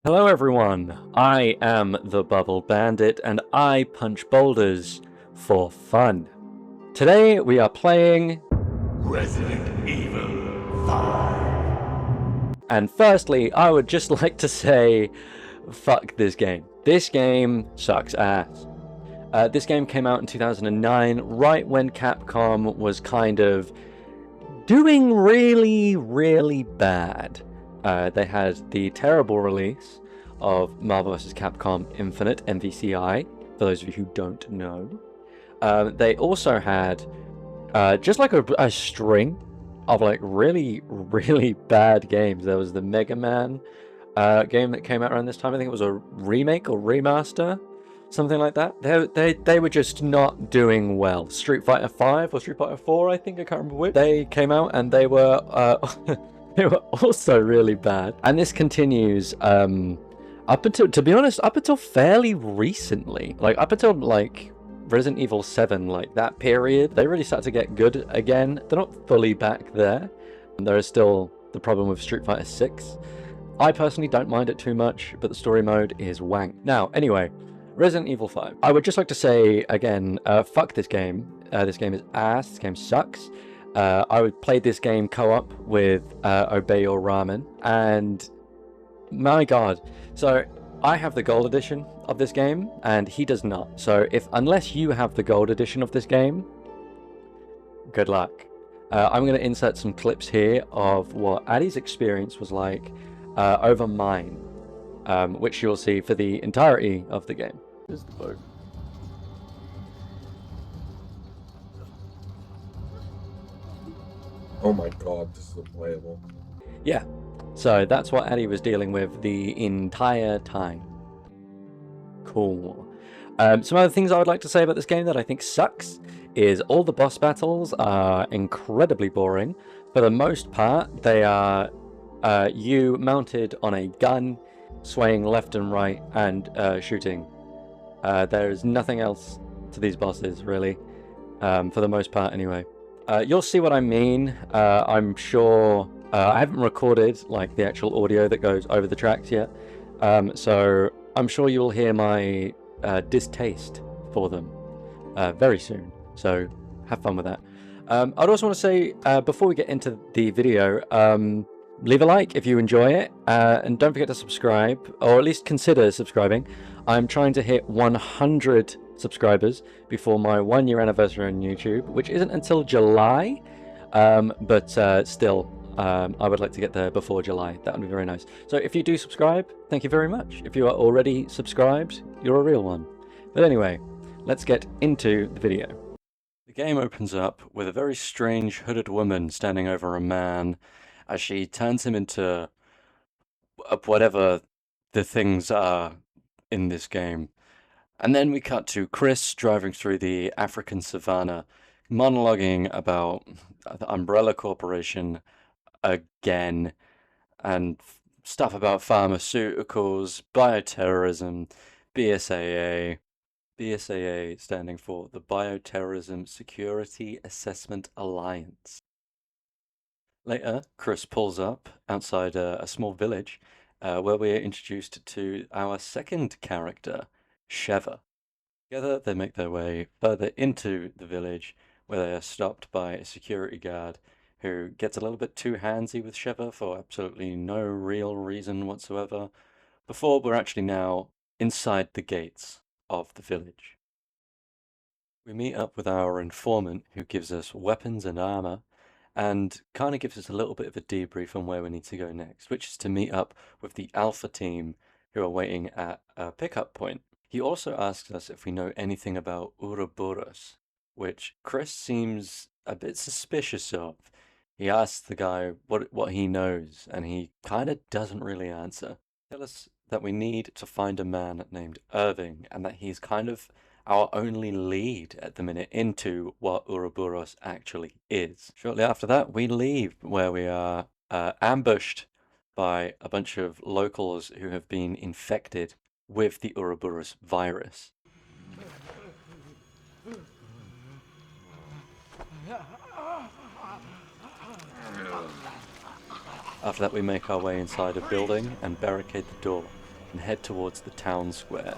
Hello everyone, I am the Bubble Bandit and I punch boulders for fun. Today we are playing Resident Evil 5. and firstly I would just like to say fuck this game. This game sucks ass. This game came out in 2009 right when Capcom was kind of doing really bad. They had the terrible release of Marvel vs. Capcom Infinite, MVCI, for those of you who don't know. They also had just like a string of like really bad games. There was the Mega Man game that came out around this time. I think it was a remake or remaster, something like that. They were just not doing well. Street Fighter 5 or Street Fighter 4, I think, I can't remember which. They came out and they were they were also really bad. And this continues up until, to be honest, up until fairly recently. Like up until like Resident Evil 7, like that period, they really started to get good again. They're not fully back there. And there is still the problem with Street Fighter 6. I personally don't mind it too much, but the story mode is wank. Now, anyway, Resident Evil 5. I would just like to say again, fuck this game. This game is ass. This game sucks. I would play this game co-op with Obey Your Ramen, and my god. So I have the gold edition of this game, and he does not. So unless you have the gold edition of this game, good luck. I'm going to insert some clips here of what Addy's experience was like over mine, which you'll see for the entirety of the game. Here's the boat. Oh my god, this is unplayable. Yeah, so that's what Addy was dealing with the entire time. Cool. Some other things I would like to say about this game that I think sucks is all the boss battles are incredibly boring. For the most part, they are you mounted on a gun, swaying left and right, and shooting. There is nothing else to these bosses, really, for the most part anyway. You'll see what I mean. I'm sure I haven't recorded like the actual audio that goes over the tracks yet, so I'm sure you'll hear my distaste for them very soon. So have fun with that. I'd also want to say before we get into the video, leave a like if you enjoy it, and don't forget to subscribe, or at least consider subscribing. I'm trying to hit 100 subscribers before my 1-year anniversary on YouTube, which isn't until July, but still, I would like to get there before July. That would be very nice. So if you do subscribe, thank you very much. If you are already subscribed, you're a real one. But anyway, let's get into the video. The game opens up with a very strange hooded woman standing over a man as she turns him into whatever the things are in this game. And then we cut to Chris driving through the African savannah, monologuing about the Umbrella Corporation again, and stuff about pharmaceuticals, bioterrorism, BSAA. BSAA standing for the Bioterrorism Security Assessment Alliance. Later, Chris pulls up outside a small village where we are introduced to our second character, Sheva. Together, they make their way further into the village, where they are stopped by a security guard who gets a little bit too handsy with Sheva for absolutely no real reason whatsoever, before we're actually now inside the gates of the village. We meet up with our informant, who gives us weapons and armor, and kind of gives us a little bit of a debrief on where we need to go next, which is to meet up with the Alpha team who are waiting at a pickup point. He also asks us if we know anything about Ouroboros, which Chris seems a bit suspicious of. He asks the guy what he knows, and he kind of doesn't really answer. Tell us that we need to find a man named Irving, and that he's kind of our only lead at the minute into what Ouroboros actually is. Shortly after that, we leave, where we are ambushed by a bunch of locals who have been infected with the Ouroboros virus. After that, we make our way inside a building and barricade the door, and head towards the town square.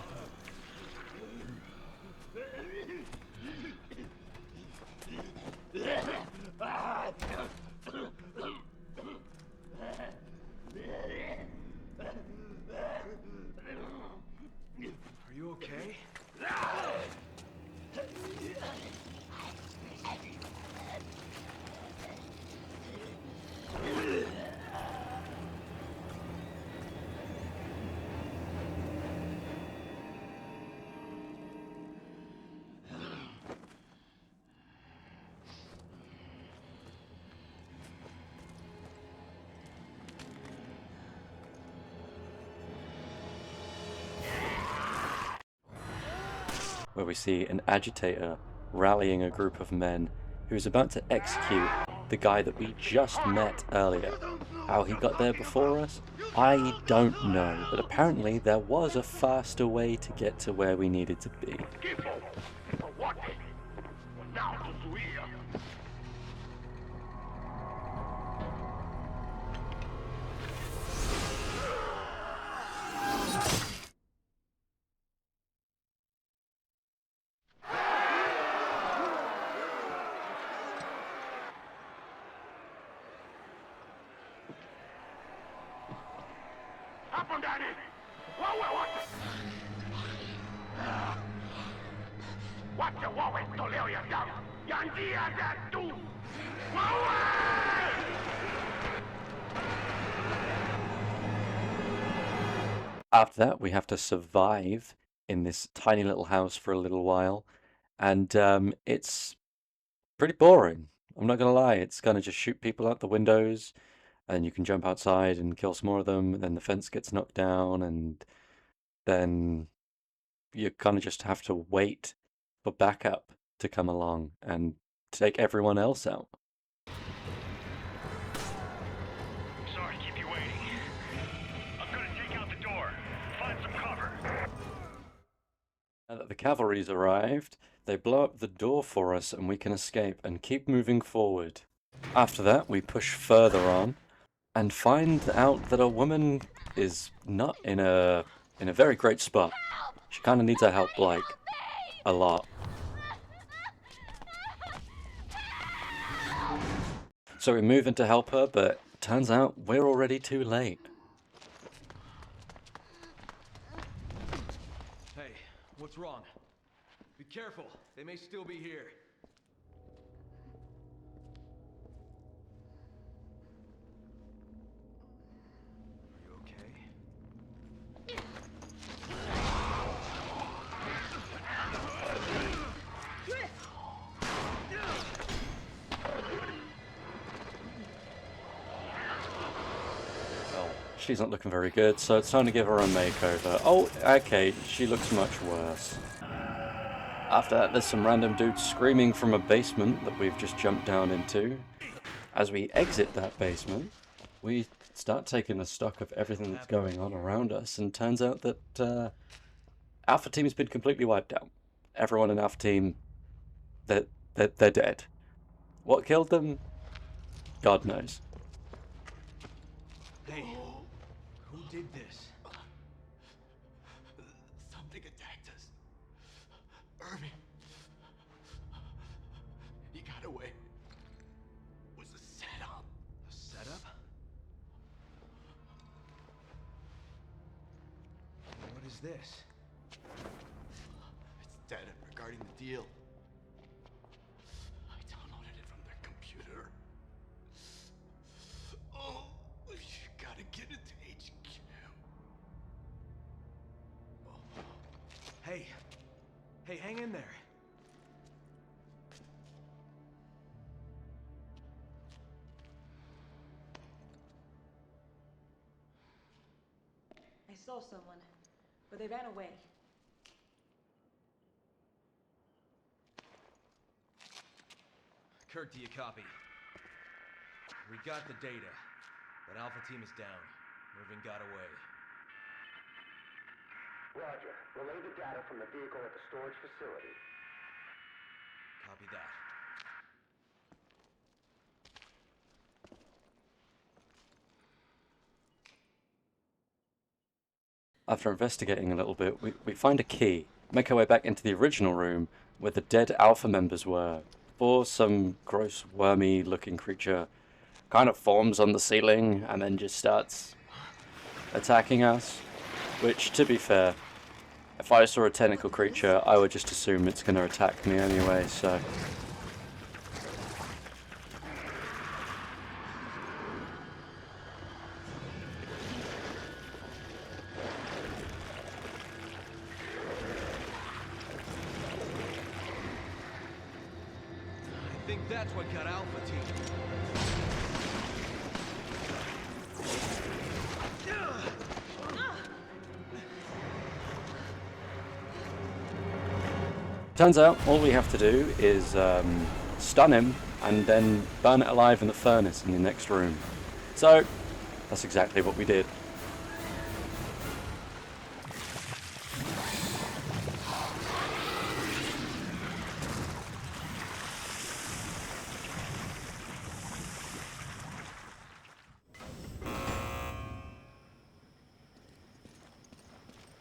Are you okay? Where we see an agitator rallying a group of men who's about to execute the guy that we just met earlier. How he got there before us, I don't know, but apparently there was a faster way to get to where we needed to be. After that, we have to survive in this tiny little house for a little while, and it's pretty boring. I'm not gonna lie, it's gonna just shoot people out the windows, and you can jump outside and kill some more of them, and then the fence gets knocked down, and then you kind of just have to wait for backup to come along and take everyone else out. Sorry to keep you waiting. I'm gonna take out the door. Find some cover. Now that the cavalry's arrived, they blow up the door for us and we can escape and keep moving forward. After that, we push further on and find out that a woman is not in a very great spot. She kind of needs our help, like, a lot. So we move in to help her, but turns out we're already too late. Hey, what's wrong? Be careful. They may still be here. Are you okay? Well, she's not looking very good, so it's time to give her a makeover. Oh, okay, she looks much worse. After that, there's some random dudes screaming from a basement that we've just jumped down into. As we exit that basement, we start taking a stock of everything that's going on around us, and turns out that Alpha Team's been completely wiped out. Everyone in Alpha Team, they're dead. What killed them? God knows. Hey, who did this? Something attacked us. Irving. He got away. It was a setup. A setup? What is this? It's data regarding the deal. I downloaded it from their computer. Oh, you gotta get it to HQ. Hey! Hey, hang in there! I saw someone, but they ran away. Kirk, do you copy? We got the data, but Alpha Team is down. Irving got away. Roger. Relay the data from the vehicle at the storage facility. Copy that. after investigating a little bit, we find a key. Make our way back into the original room where the dead Alpha members were. Before some gross, wormy-looking creature kind of forms on the ceiling and then just starts attacking us. Which, to be fair, if I saw a tentacle creature, I would just assume it's going to attack me anyway, so... I think that's what got Alpha Team. Turns out all we have to do is stun him and then burn it alive in the furnace in the next room. So, that's exactly what we did.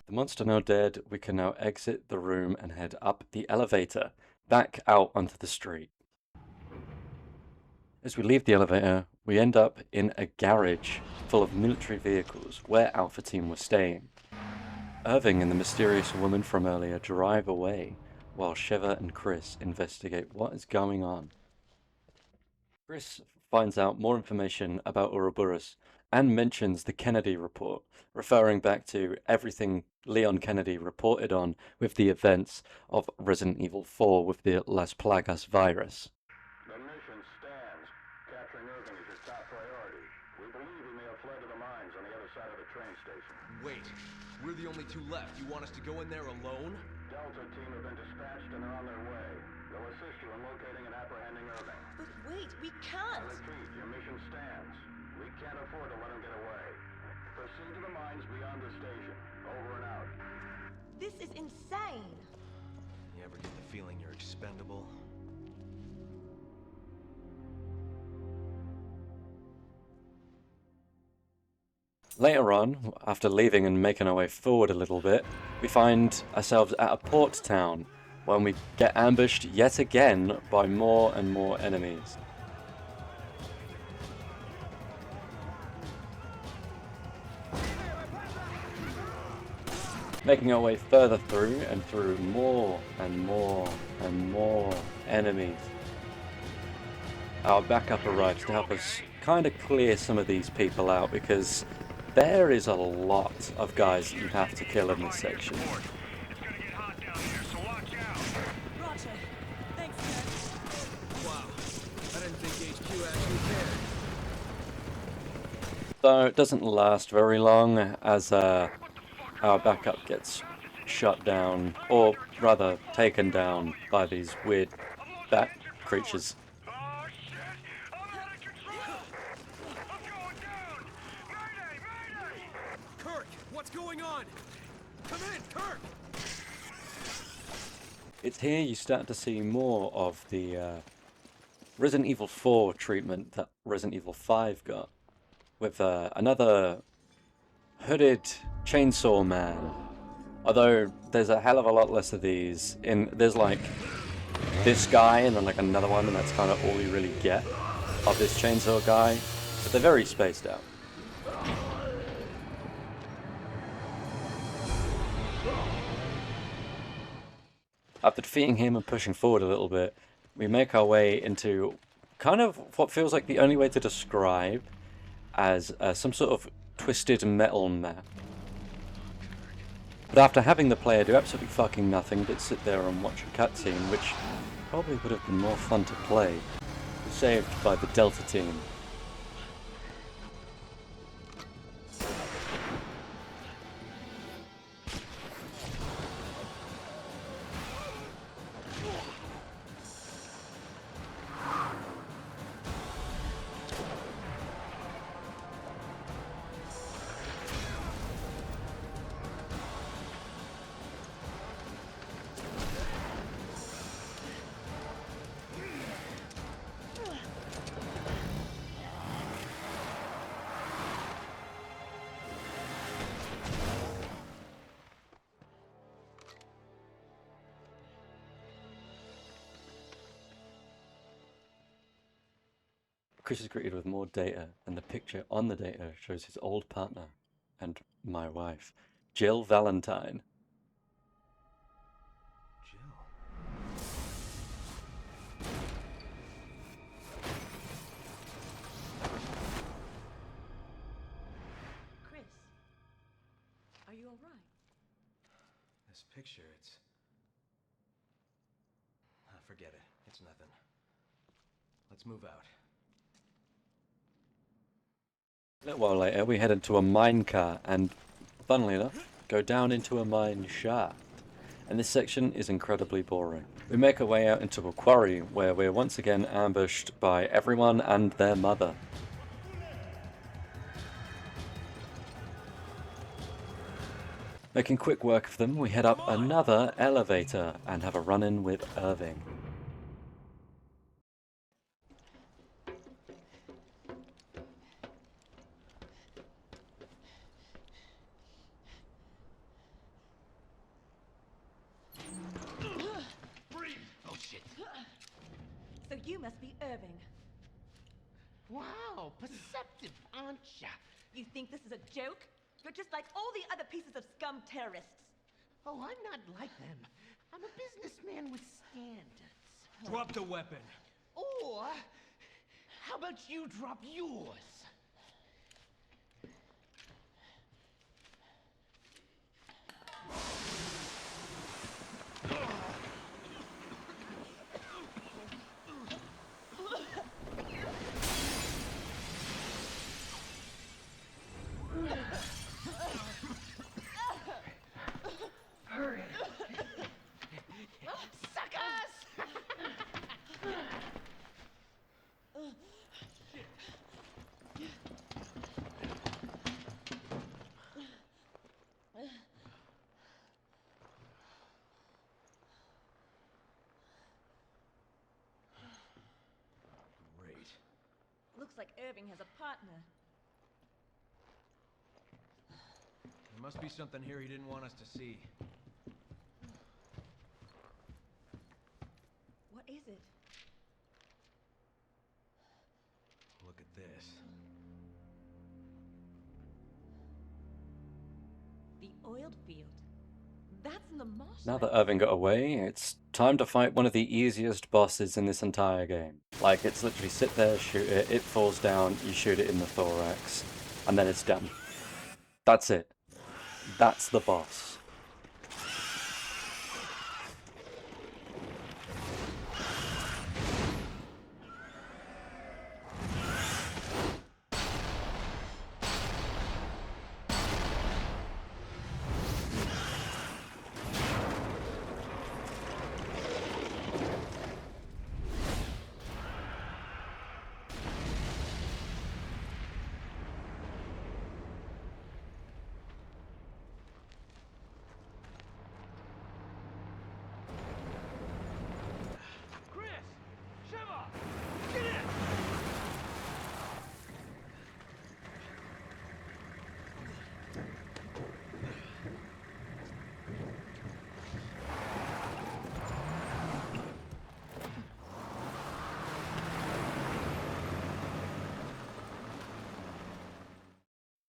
The monster now dead, we can now exit the room and head up the elevator, back out onto the street. As we leave the elevator, we end up in a garage full of military vehicles where Alpha Team was staying. Irving and the mysterious woman from earlier drive away, while Sheva and Chris investigate what is going on. Chris finds out more information about Ouroboros and mentions the Kennedy report, referring back to everything Leon Kennedy reported on with the events of Resident Evil 4 with the Las Plagas virus. The mission stands. Capturing Irving is your top priority. We believe he may have fled to the mines on the other side of the train station. Wait, we're the only two left. You want us to go in there alone? Delta team have been dispatched and are on their way. They'll assist you in locating and apprehending Irving. But wait, we I can't! repeat, your mission stands. We can't afford to let him get away. Proceed to the mines beyond the station. Over and out. This is insane! You ever get the feeling you're expendable? Later on, after leaving and making our way forward a little bit, we find ourselves at a port town when we get ambushed yet again by more and more enemies. Making our way further through and through more and more and more enemies. Our backup arrives to help us kind of clear some of these people out because there is a lot of guys that you have to kill in this section. It's gonna get hot down here, so watch out. Roger. Thanks, Dad. Wow, I didn't think HQ actually cared. So it doesn't last very long as our backup gets shut down, or rather taken down by these weird bat creatures. Oh shit! I'm out of control! I'm going down! Mayday! Mayday! Kirk, what's going on? Come in, Kirk! It's here you start to see more of the Resident Evil 4 treatment that Resident Evil 5 got, with another hooded chainsaw man. Although there's a hell of a lot less of these. There's like this guy and then like another one, and that's kind of all you really get of this chainsaw guy. But they're very spaced out. After defeating him and pushing forward a little bit, we make our way into kind of what feels like the only way to describe as some sort of twisted metal map. But after having the player do absolutely fucking nothing but sit there and watch a cutscene, which probably would have been more fun to play, we're saved by the Delta team. Chris is greeted with more data, and the picture on the data shows his old partner and my wife, Jill Valentine. Jill. Chris, are you all right? This picture, it's... Ah, forget it. It's nothing. Let's move out. A little while later, we head into a minecart and, funnily enough, go down into a mine shaft. And this section is incredibly boring. We make our way out into a quarry where we're once again ambushed by everyone and their mother. Making quick work of them, we head up another elevator and have a run-in with Irving. Oh shit. So you must be Irving. Wow, perceptive, aren't ya? You think this is a joke? You're just like all the other pieces of scum terrorists. Oh, I'm not like them. I'm a businessman with standards. Drop the weapon. Or, how about you drop yours? Great. Looks like Irving has a partner. There must be something here he didn't want us to see. What is it? Look at this. The oiled field. That's in the marsh. Now that Irving got away, it's time to fight one of the easiest bosses in this entire game. Like, it's literally sit there, shoot it, it falls down, you shoot it in the thorax, and then it's done. That's it. That's the boss. Chris! Shiva! Get in!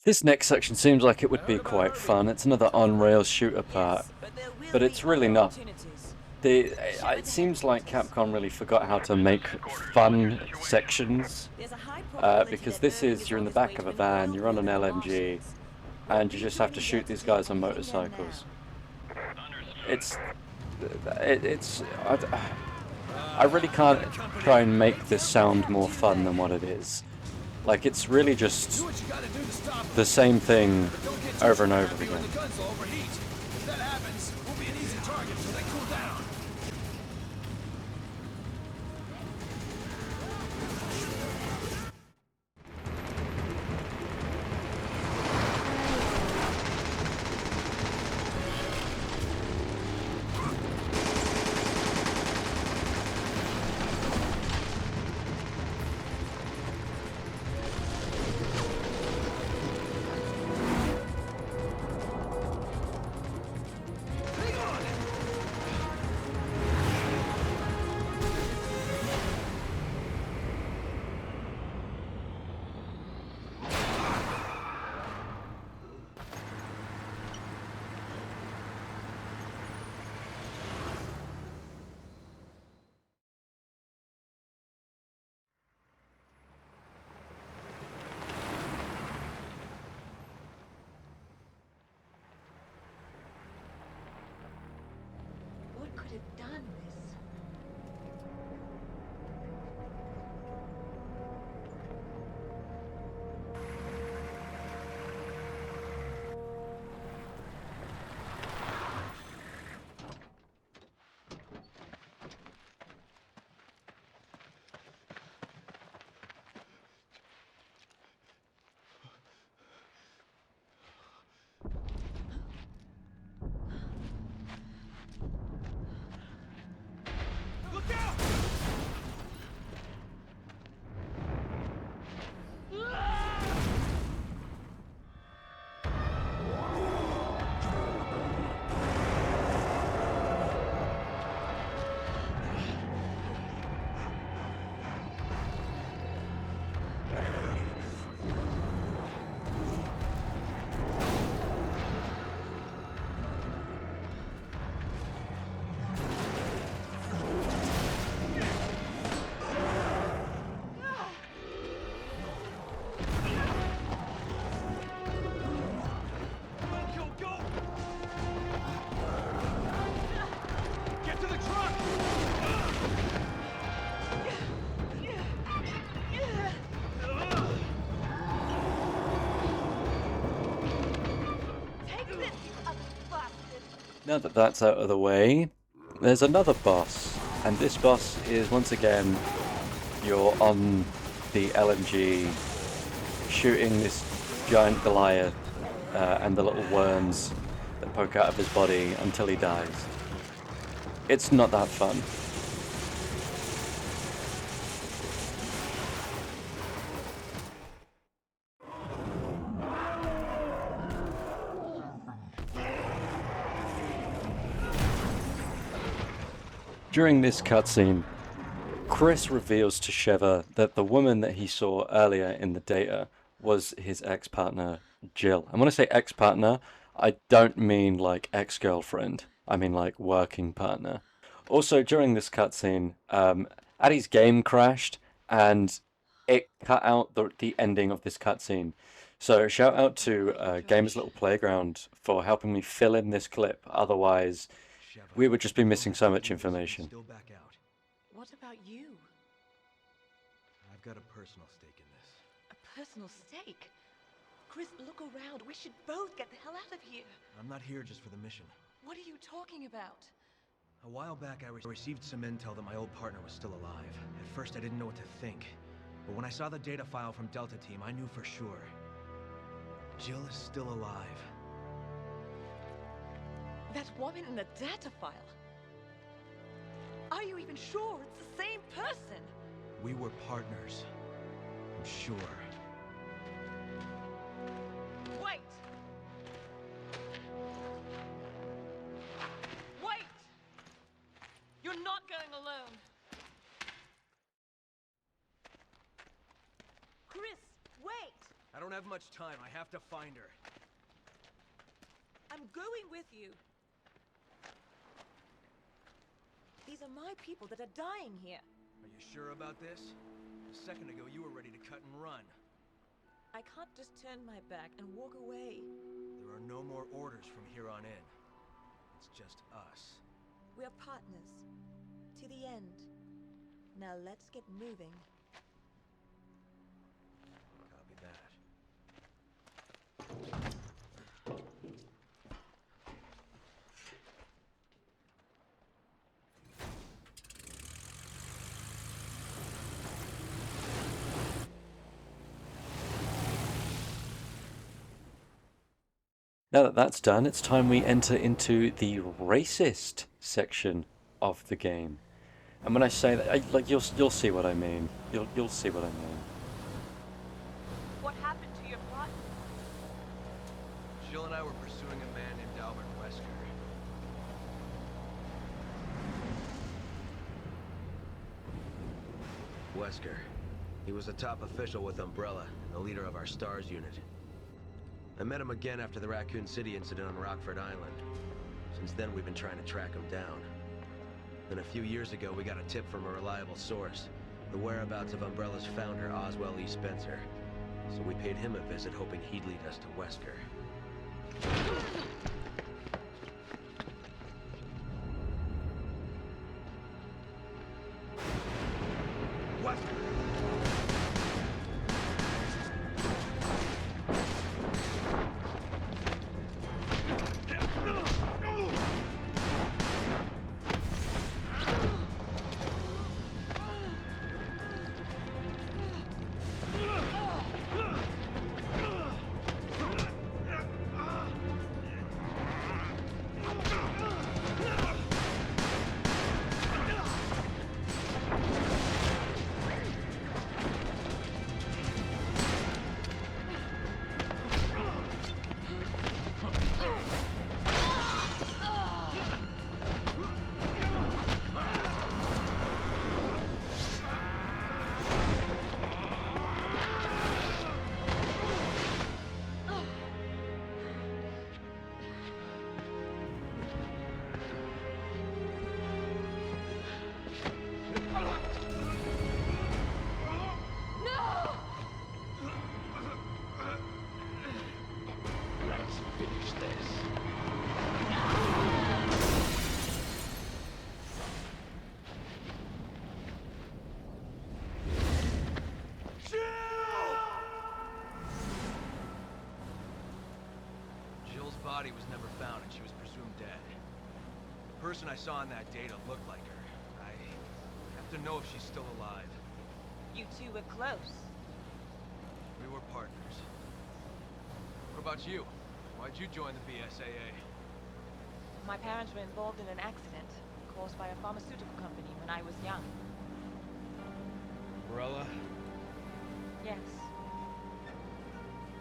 This next section seems like it would be quite fun. It's another on-rails shooter part, but it's really not. It seems like Capcom really forgot how to make fun sections, because this is, you're in the back of a van, you're on an LMG, and you just have to shoot these guys on motorcycles. I really can't try and make this sound more fun than what it is. Like, it's really just the same thing over and over again. have done this. Look out! Go, go! Get to the truck! Take this, you ugly bastard! Now that that's out of the way, there's another boss, and this boss is once again you're on the LMG shooting this giant Goliath and the little worms that poke out of his body until he dies. It's not that fun. During this cutscene, Chris reveals to Sheva that the woman that he saw earlier in the data was his ex-partner, Jill. And when I say ex-partner, I don't mean like ex-girlfriend. I mean like working partner. Also, during this cutscene, Addie's game crashed and it cut out the ending of this cutscene. So shout out to Gamers Little Playground for helping me fill in this clip. Otherwise, Sheva, we would just be missing so much you information. Still back out. What about you? I've got a personal stake in this. A personal stake? Chris, look around. We should both get the hell out of here. I'm not here just for the mission. What are you talking about? A while back, I received some intel that my old partner was still alive. At first, I didn't know what to think. But when I saw the data file from Delta Team, I knew for sure. Jill is still alive. That woman in the data file. Are you even sure it's the same person? We were partners. I'm sure. Wait! Wait! You're not going alone. Chris, wait! I don't have much time. I have to find her. I'm going with you. These are my people that are dying here. Are you sure about this? A second ago, you were ready to cut and run. I can't just turn my back and walk away. There are no more orders from here on in. It's just us. We are partners. To the end. Now let's get moving. Copy that. Now that that's done, it's time we enter into the racist section of the game. And when I say that, like you'll see what I mean. You'll see what I mean. What happened to your partner? Jill and I were pursuing a man named Albert Wesker. Wesker. He was a top official with Umbrella, the leader of our STARS unit. I met him again after the Raccoon City incident on Rockford Island. Since then, we've been trying to track him down. Then a few years ago, we got a tip from a reliable source. The whereabouts of Umbrella's founder, Oswell E. Spencer. So we paid him a visit, hoping he'd lead us to Wesker. body was never found and she was presumed dead. The person I saw on that data looked like her. I have to know if she's still alive. You two were close. We were partners. What about you? Why'd you join the BSAA? My parents were involved in an accident caused by a pharmaceutical company when I was young. Umbrella? Yes.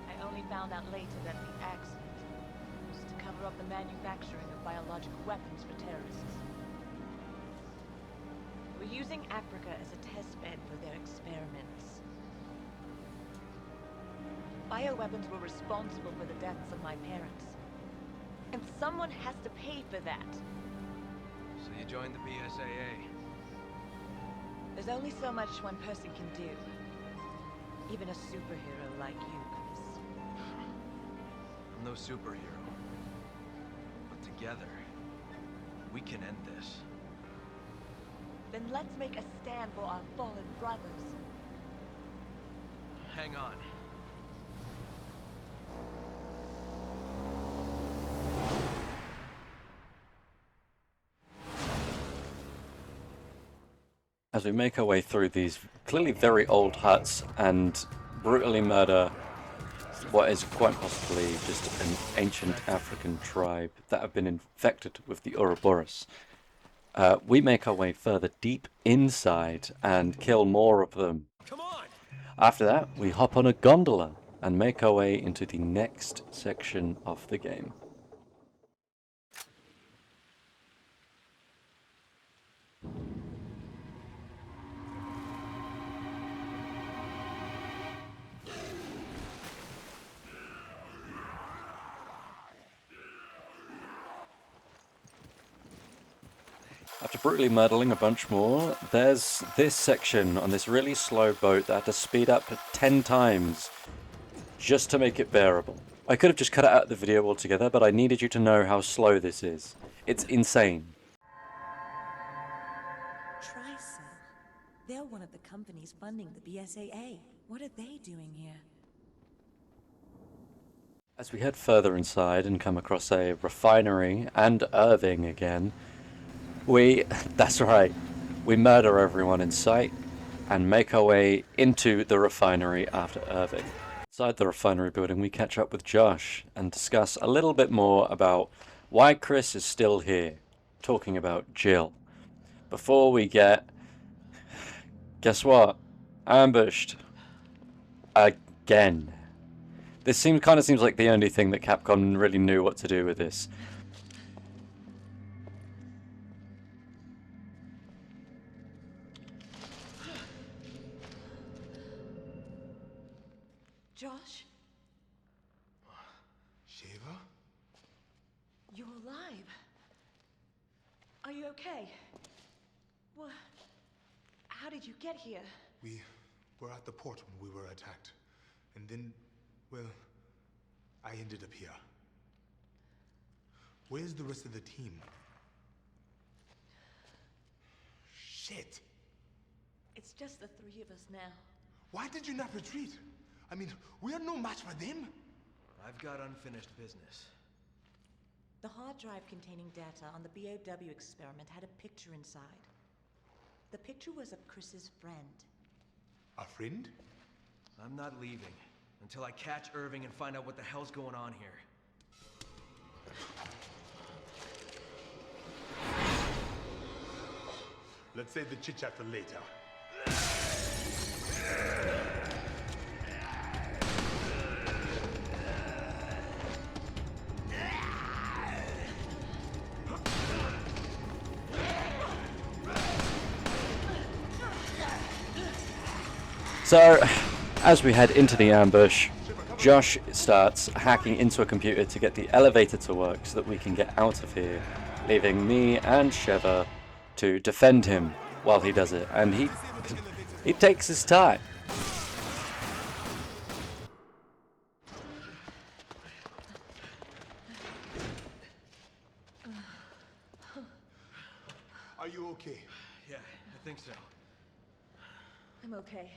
I only found out later that the accident was to cover up the manufacturing of biological weapons for terrorists. They were using Africa as a test bed for their experiments. Bioweapons were responsible for the deaths of my parents. And someone has to pay for that. So you joined the BSAA? There's only so much one person can do. Even a superhero like you, Chris. I'm no superhero. But together, we can end this. Then let's make a stand for our fallen brothers. Hang on. As we make our way through these clearly very old huts and brutally murder what is quite possibly just an ancient African tribe that have been infected with the Ouroboros, we make our way further deep inside and kill more of them. Come on! After that, we hop on a gondola and make our way into the next section of the game. After brutally murdering a bunch more, there's this section on this really slow boat that had to speed up 10 times just to make it bearable. I could have just cut it out of the video altogether, but I needed you to know how slow this is. It's insane. Tricell. They're one of the companies funding the BSAA. What are they doing here? As we head further inside and come across a refinery and Irving again, that's right, we murder everyone in sight and make our way into the refinery after Irving. Inside the refinery building, we catch up with Josh and discuss a little bit more about why Chris is still here, talking about Jill. Before we get, guess what? Ambushed. Again. This kind of seems like the only thing that Capcom really knew what to do with this. Josh, Sheva? you're alive. Are you okay? What? How did you get here? We were at the port when we were attacked. And then, well, I ended up here. Where's the rest of the team? Shit! It's just the three of us now. Why did you not retreat? I mean, we are no match for them. I've got unfinished business. The hard drive containing data on the BOW experiment had a picture inside. The picture was of Chris's friend. A friend? I'm not leaving until I catch Irving and find out what the hell's going on here. Let's save the chit-chat for later. So, as we head into the ambush, Josh starts hacking into a computer to get the elevator to work so that we can get out of here, leaving me and Sheva to defend him while he does it. And he takes his time. Are you okay? Yeah, I think so. I'm okay.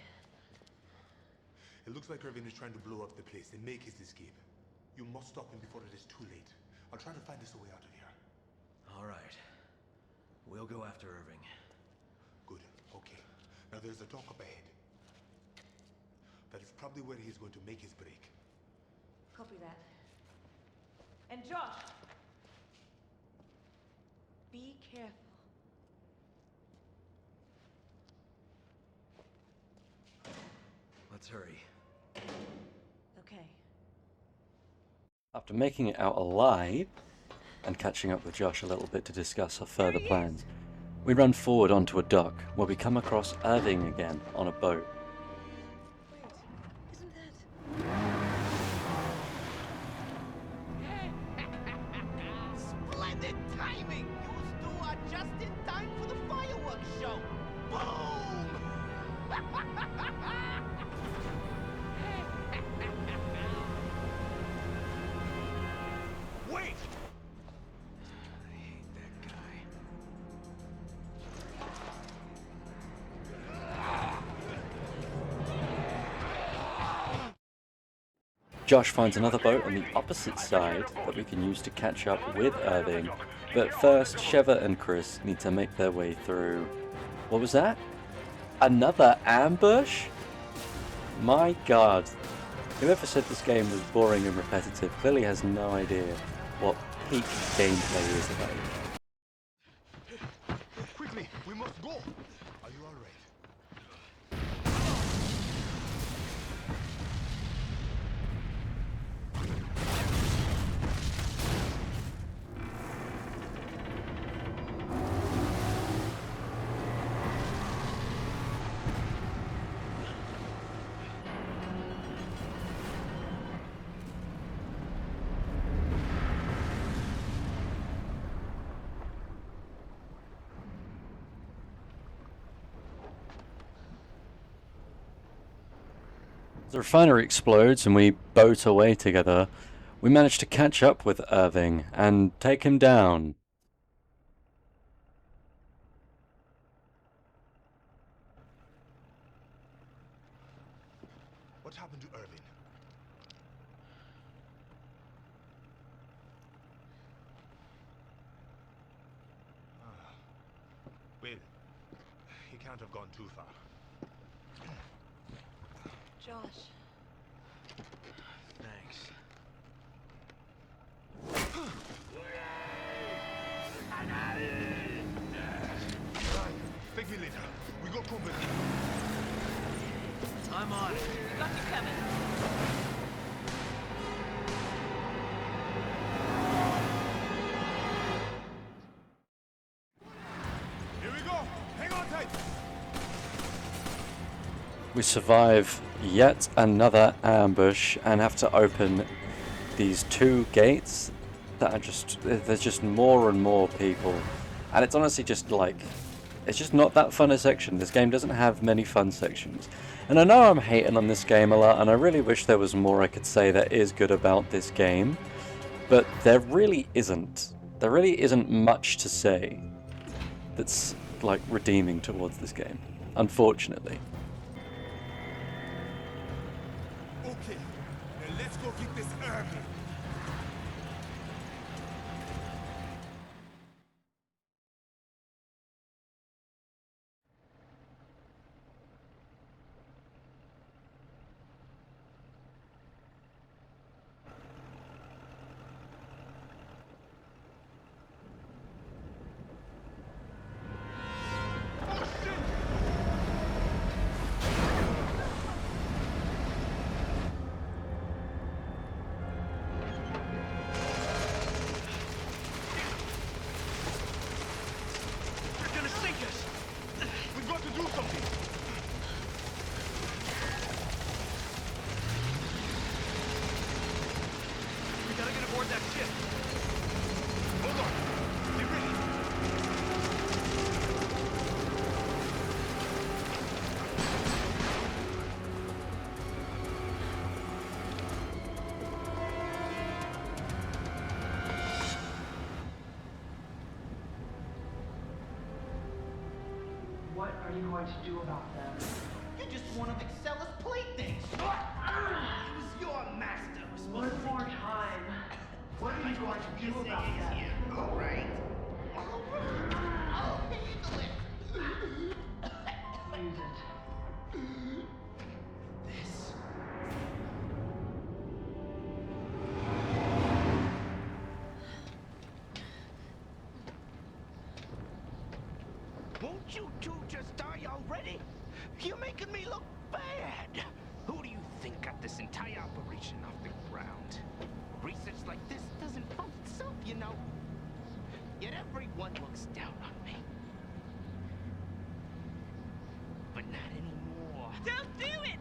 It looks like Irving is trying to blow up the place and make his escape. You must stop him before it is too late. I'll try to find us a way out of here. All right. We'll go after Irving. Good. Okay. Now there's a dock up ahead. That is probably where he's going to make his break. Copy that. And Josh! Be careful. Let's hurry. Okay. After making it out alive and catching up with Josh a little bit to discuss our further plans, we run forward onto a dock where we come across Irving again on a boat. Wait, isn't that... Splendid timing! You two are just in time for the fireworks show! Boom! Wait! I hate that guy. Josh finds another boat on the opposite side that we can use to catch up with Irving, but first Sheva and Chris need to make their way through... What was that? Another ambush? My god. Whoever said this game was boring and repetitive clearly has no idea what peak gameplay is about. Quickly, we must go. Are you all right? The refinery explodes and we boat away together. We manage to catch up with Irving and take him down. What happened to Irving? Well, he can't have gone too far. Josh. Thanks. Thank me later. We got company. I'm on it. Got you, Kevin. Here we go. Hang on tight. We survive yet another ambush and have to open these two gates that are just, there's just more and more people. And it's honestly just like, it's just not that fun a section. This game doesn't have many fun sections. And I know I'm hating on this game a lot, and I really wish there was more I could say that is good about this game. But there really isn't. There really isn't much to say that's, like, redeeming towards this game, unfortunately. Okay, now let's go get this Irving. They're gonna sink us! We've got to do something. We gotta get aboard that ship! Hold on. Get ready. What are you going to do about them? You're just one of Excella's playthings. He was your master. One more time. What are you going to do about that? All right. I'll handle it. Use it. This. Won't you two just die already? You're making me look bad. Who do you think got this entire operation off the ground? Research like this doesn't fund itself, you know. Yet everyone looks down on me. But not anymore. Don't do it!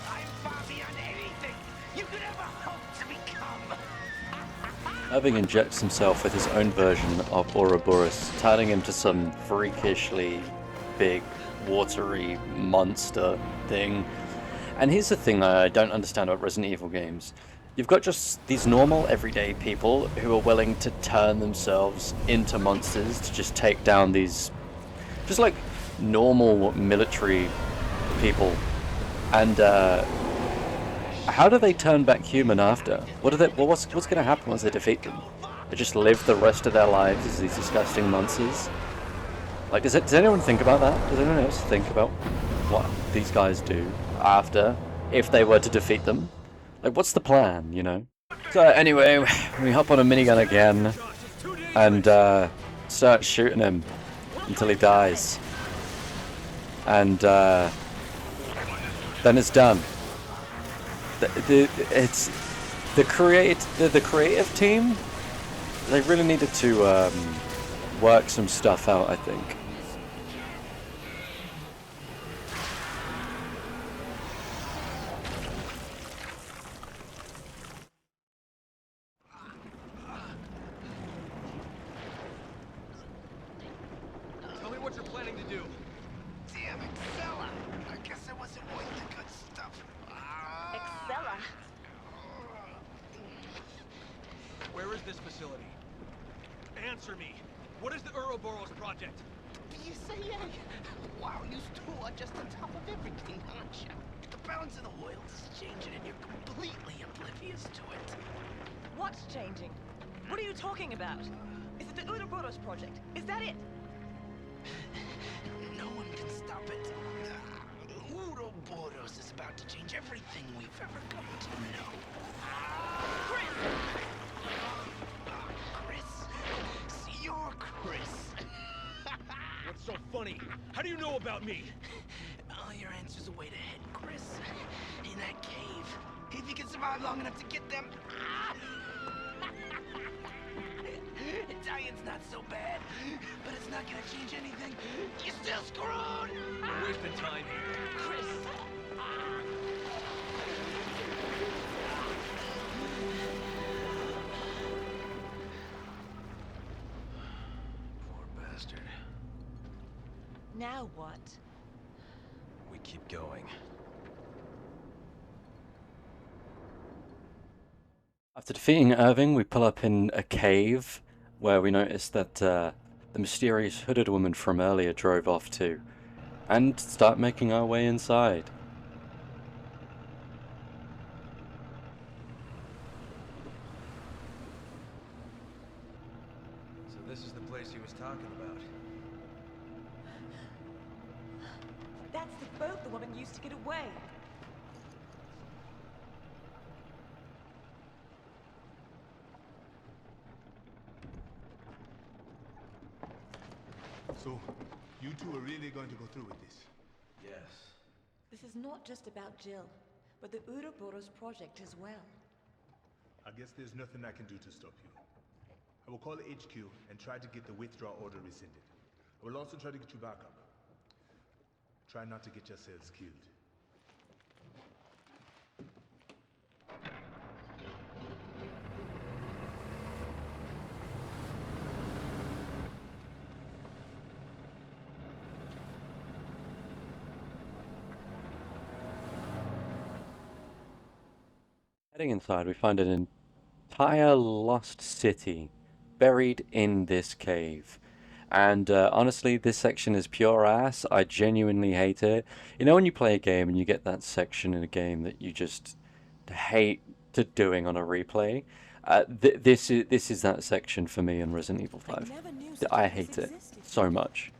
I'm far beyond anything you could ever hope to become. Irving injects himself with his own version of Ouroboros, turning him to some freakishly big, watery monster thing. And here's the thing I don't understand about Resident Evil games. You've got just these normal, everyday people who are willing to turn themselves into monsters to just take down these, just like normal military people. And how do they turn back human after? What's going to happen once they defeat them? They just live the rest of their lives as these disgusting monsters? Like, does anyone think about that? Does anyone else think about what these guys do after, if they were to defeat them? Like, what's the plan, you know? So anyway, we hop on a minigun again and start shooting him until he dies. And then it's done. The creative team, they really needed to work some stuff out, I think. Tell me what you're planning to do. Damn it, Stella. I guess I wasn't worth the good stuff. Excella. Where is this facility? Answer me. What is the Ouroboros project? BSAA. Wow, you two are just on top of everything, aren't you? The balance of the world is changing and you're completely oblivious to it. What's changing? What are you talking about? Is it the Ouroboros project? Is that it? No one can stop it. Ouroboros is about to change everything we've ever come to know. Chris! Chris. You're Chris. What's so funny? How do you know about me? All your answers are way ahead, Chris. In that cave. If you can survive long enough to get them. Italian's not so bad, but it's not gonna change anything. You're still screwed! We're wasting time here. Chris! Poor bastard. Now what? We keep going. After defeating Irving, we pull up in a cave where we notice that the mysterious hooded woman from earlier drove off to, and start making our way inside. So this is the place he was talking about. That's the boat the woman used to get away. So, you two are really going to go through with this? Yes. This is not just about Jill, but the Ouroboros project as well. I guess there's nothing I can do to stop you. I will call HQ and try to get the withdrawal order rescinded. I will also try to get you back up. Try not to get yourselves killed. Heading inside, we find an entire lost city buried in this cave. And honestly, this section is pure ass. I genuinely hate it. You know when you play a game and you get that section in a game that you just hate to doing on a replay? This is that section for me in Resident Evil 5. I hate it so much.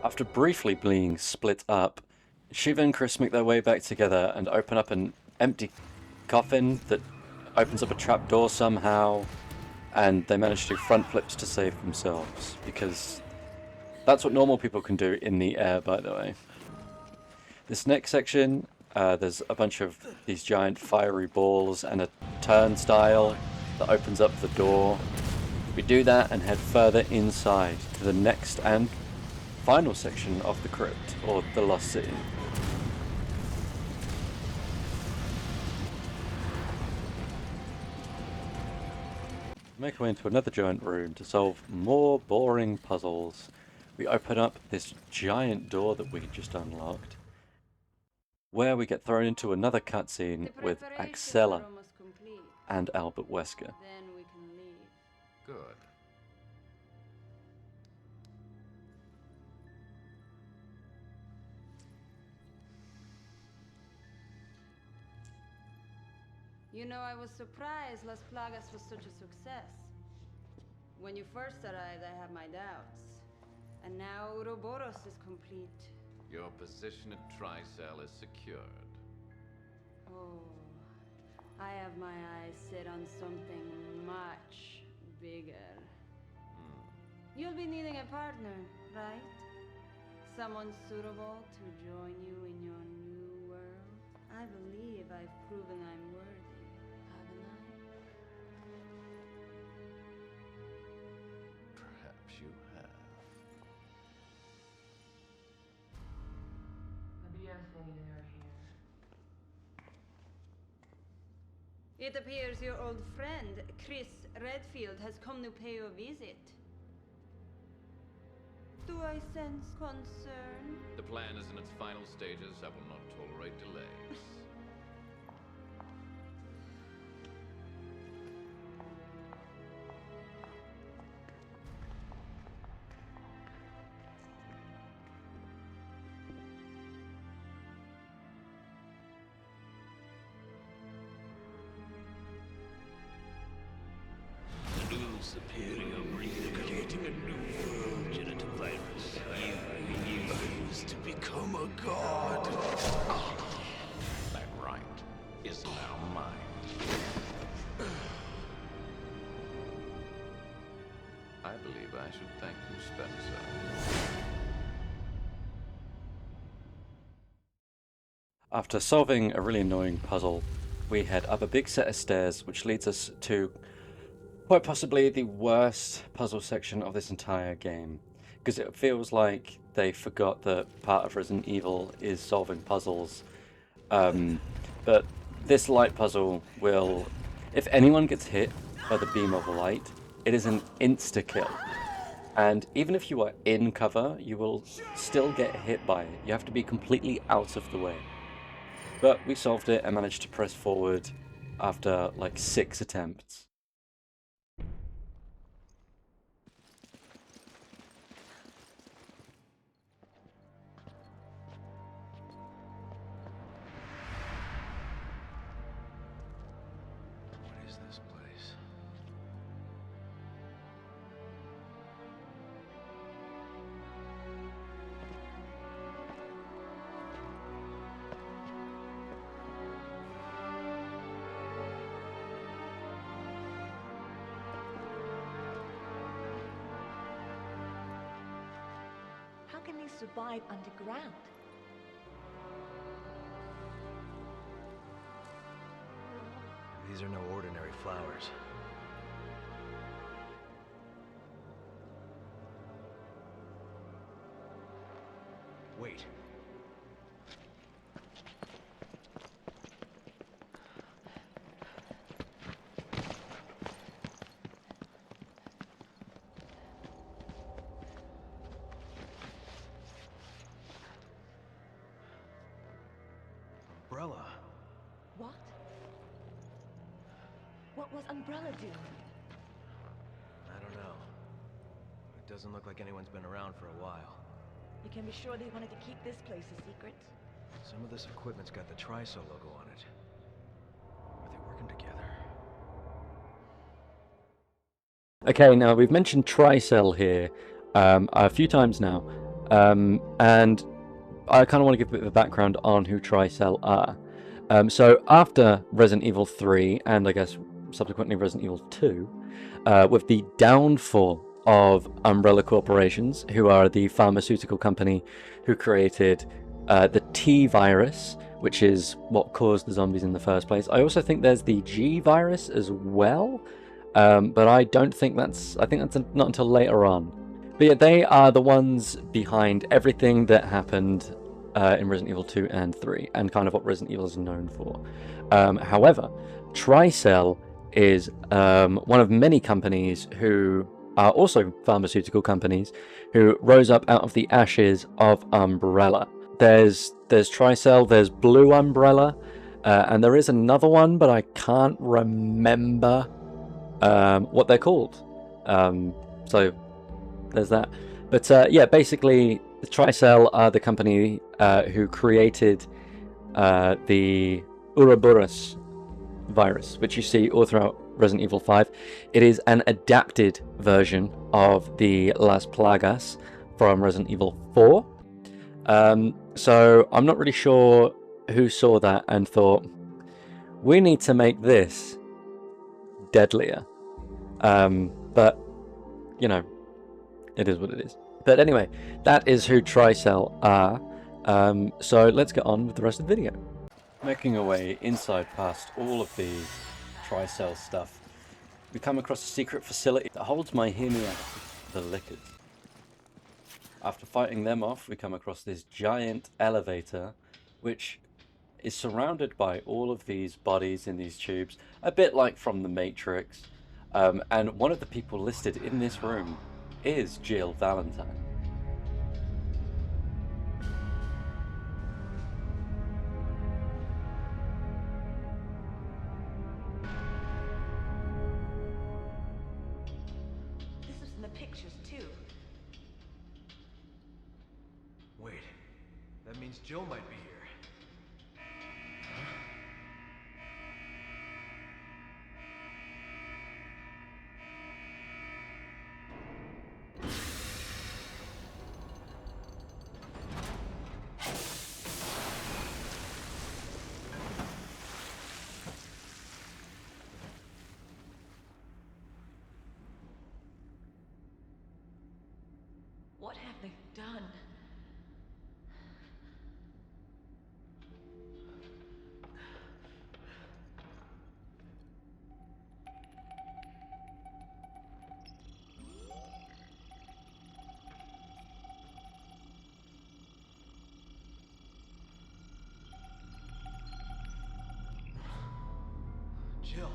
After briefly being split up, Shiva and Chris make their way back together and open up an empty coffin that opens up a trapdoor somehow, and they manage to do front flips to save themselves, because that's what normal people can do in the air, by the way. This next section, there's a bunch of these giant fiery balls and a turnstile that opens up the door. We do that and head further inside to the next and final section of the crypt, or the Lost City. Make our way into another giant room to solve more boring puzzles. We open up this giant door that we just unlocked, where we get thrown into another cutscene with Axela and Albert Wesker. Then we can leave. Good. You know, I was surprised Las Plagas was such a success. When you first arrived, I had my doubts. And now Ouroboros is complete. Your position at Tricell is secured. Oh, I have my eyes set on something much bigger. You'll be needing a partner, right? Someone suitable to join you in your new world? I believe I've proven I'm worthy, haven't I? Perhaps you have. It appears your old friend, Chris Redfield, has come to pay you a visit. Do I sense concern? The plan is in its final stages. I will not tolerate delays. The new superior breed creating a new world, genital virus. You used to become a god. That right is now mine. I believe I should thank you, Spencer. After solving a really annoying puzzle, we head up a big set of stairs, which leads us to quite possibly the worst puzzle section of this entire game, because it feels like they forgot that part of Resident Evil is solving puzzles. But this light puzzle will, if anyone gets hit by the beam of light, it is an insta-kill. And even if you are in cover, you will still get hit by it. You have to be completely out of the way. But we solved it and managed to press forward after like 6 attempts. What is this place? How can they survive underground? These are no ordinary flowers. Wait. What was Umbrella doing? I don't know. It doesn't look like anyone's been around for a while. You can be sure they wanted to keep this place a secret. Some of this equipment's got the Tricell logo on it. Are they working together? Okay, now we've mentioned Tricell here a few times now, and I kind of want to give a bit of a background on who Tricell are. So after Resident Evil 3, and I guess subsequently Resident Evil 2, with the downfall of Umbrella Corporations, who are the pharmaceutical company who created the T virus, which is what caused the zombies in the first place. I also think there's the G virus as well, but I don't think that's... I think that's not until later on. But yeah, they are the ones behind everything that happened in Resident Evil 2 and 3, and kind of what Resident Evil is known for. However, Tricell is one of many companies who are also pharmaceutical companies who rose up out of the ashes of Umbrella. There's Tricell, there's Blue Umbrella, and there is another one, but I can't remember what they're called. So there's that. But yeah, basically, the Tricell are the company who created the Ouroboros virus, which you see all throughout Resident Evil 5. It is an adapted version of the Las Plagas from Resident Evil 4. So I'm not really sure who saw that and thought, we need to make this deadlier. But, you know, it is what it is. But anyway, that is who Tricell are. So let's get on with the rest of the video. Making our way inside past all of the Tricell stuff, we come across a secret facility that holds my hear me out, the Lickers. After fighting them off, we come across this giant elevator, which is surrounded by all of these bodies in these tubes, a bit like from The Matrix. And one of the people listed in this room is Jill Valentine. This was in the pictures, too. Wait, that means Jill might be here. What have they done? Jill.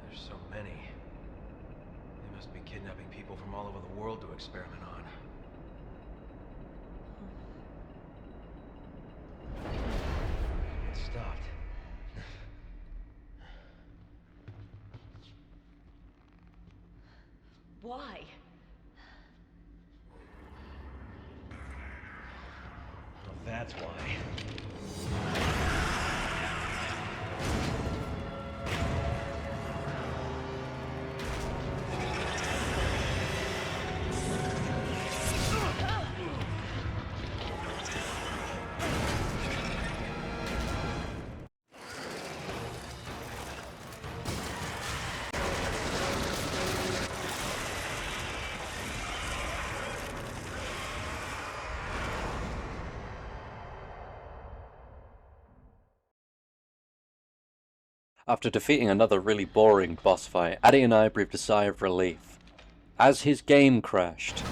There's so many. They must be kidnapping people from all over the world to experiment on. It stopped. Why? Well, that's why. After defeating another really boring boss fight, Addy and I breathed a sigh of relief as his game crashed.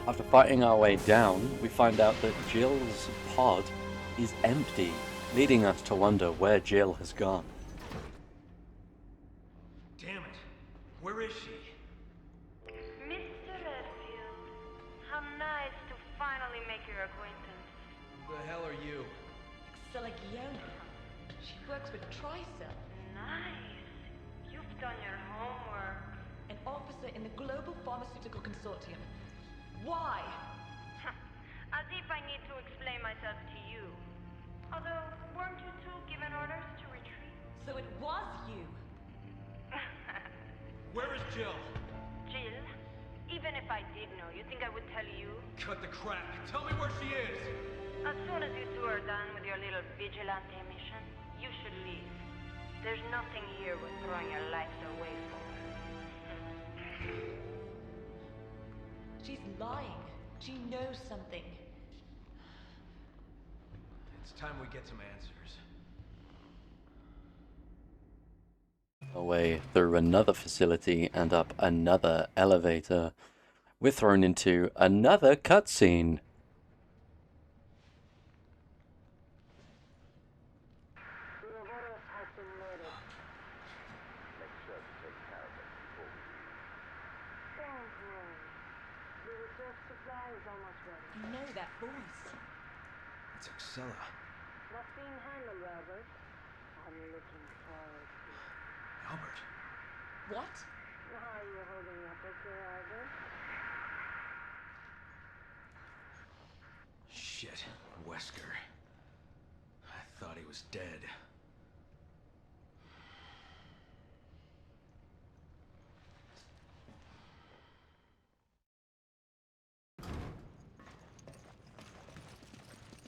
After fighting our way down, we find out that Jill's pod is empty, leading us to wonder where Jill has gone. Damn it. Where is she? Mr. Redfield, how nice to finally make your acquaintance. Who the hell are you? Selagiona. She works with Tricell, Nice. You've done your homework. an officer in the Global Pharmaceutical Consortium. Why? As if I need to explain myself to you. Although, weren't you two given orders to retreat? So it was you. Where is Jill? Jill, even if I did know, you think I would tell you? Cut the crap. Tell me where she is. As soon as you two are done with your little vigilante mission, you should leave. There's nothing here worth throwing your lives away for. She's lying. She knows something. It's time we get some answers. Away through another facility and up another elevator. We're thrown into another cutscene. Ouroboros has been murdered. Make sure to take care of it before we leave. Don't worry. The research supply is almost ready. You know that voice. It's Excella. Not being handled, Albert. I'm looking forward to it. Albert. What? How are you holding up, okay, Albert? Shit, Wesker. I thought he was dead.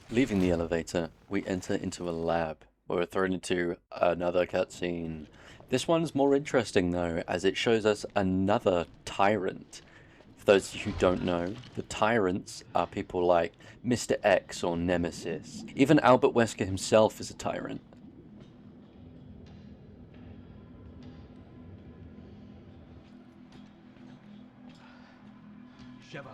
Leaving the elevator, we enter into a lab where we're thrown into another cutscene. This one's more interesting though, as it shows us another tyrant. For those who don't know, the tyrants are people like Mr. X or Nemesis. Even Albert Wesker himself is a tyrant. Sheva.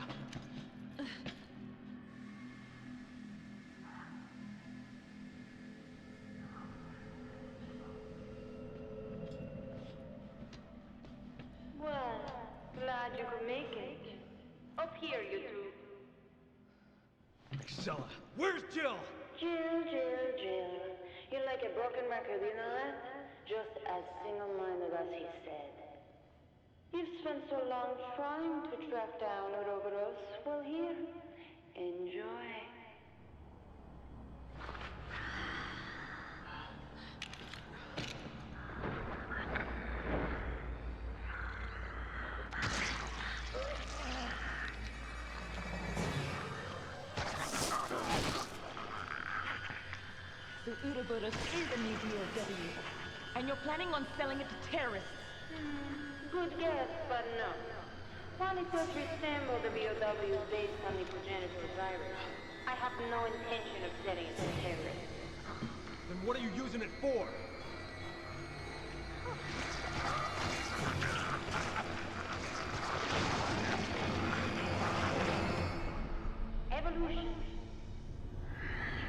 Well, glad you could make it. Up here, you two. Excella. Where's Jill? Jill, Jill, Jill. You're like a broken record, you know that? Just as single-minded as he said. You've spent so long trying to track down Ouroboros. Well, here, enjoy. So Ouroboros is a new BOW, and you're planning on selling it to terrorists. Good guess, but no. While it does resemble the BOW based on the progenitor virus, I have no intention of selling it to terrorists. Then what are you using it for? Evolution.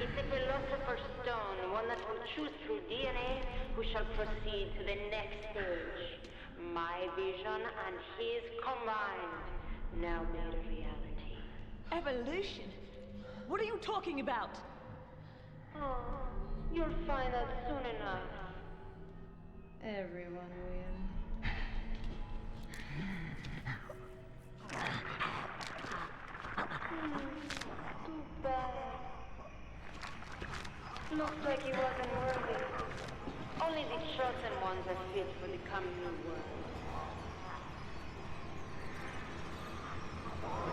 It's a philosopher's stone, one that will choose through DNA who shall proceed to the next stage. My vision and his combined, now made a reality. Evolution? What are you talking about? Oh, you'll find out soon enough. Everyone will. Too bad. Looks like he wasn't worthy. Only the chosen ones are fit for the coming new world.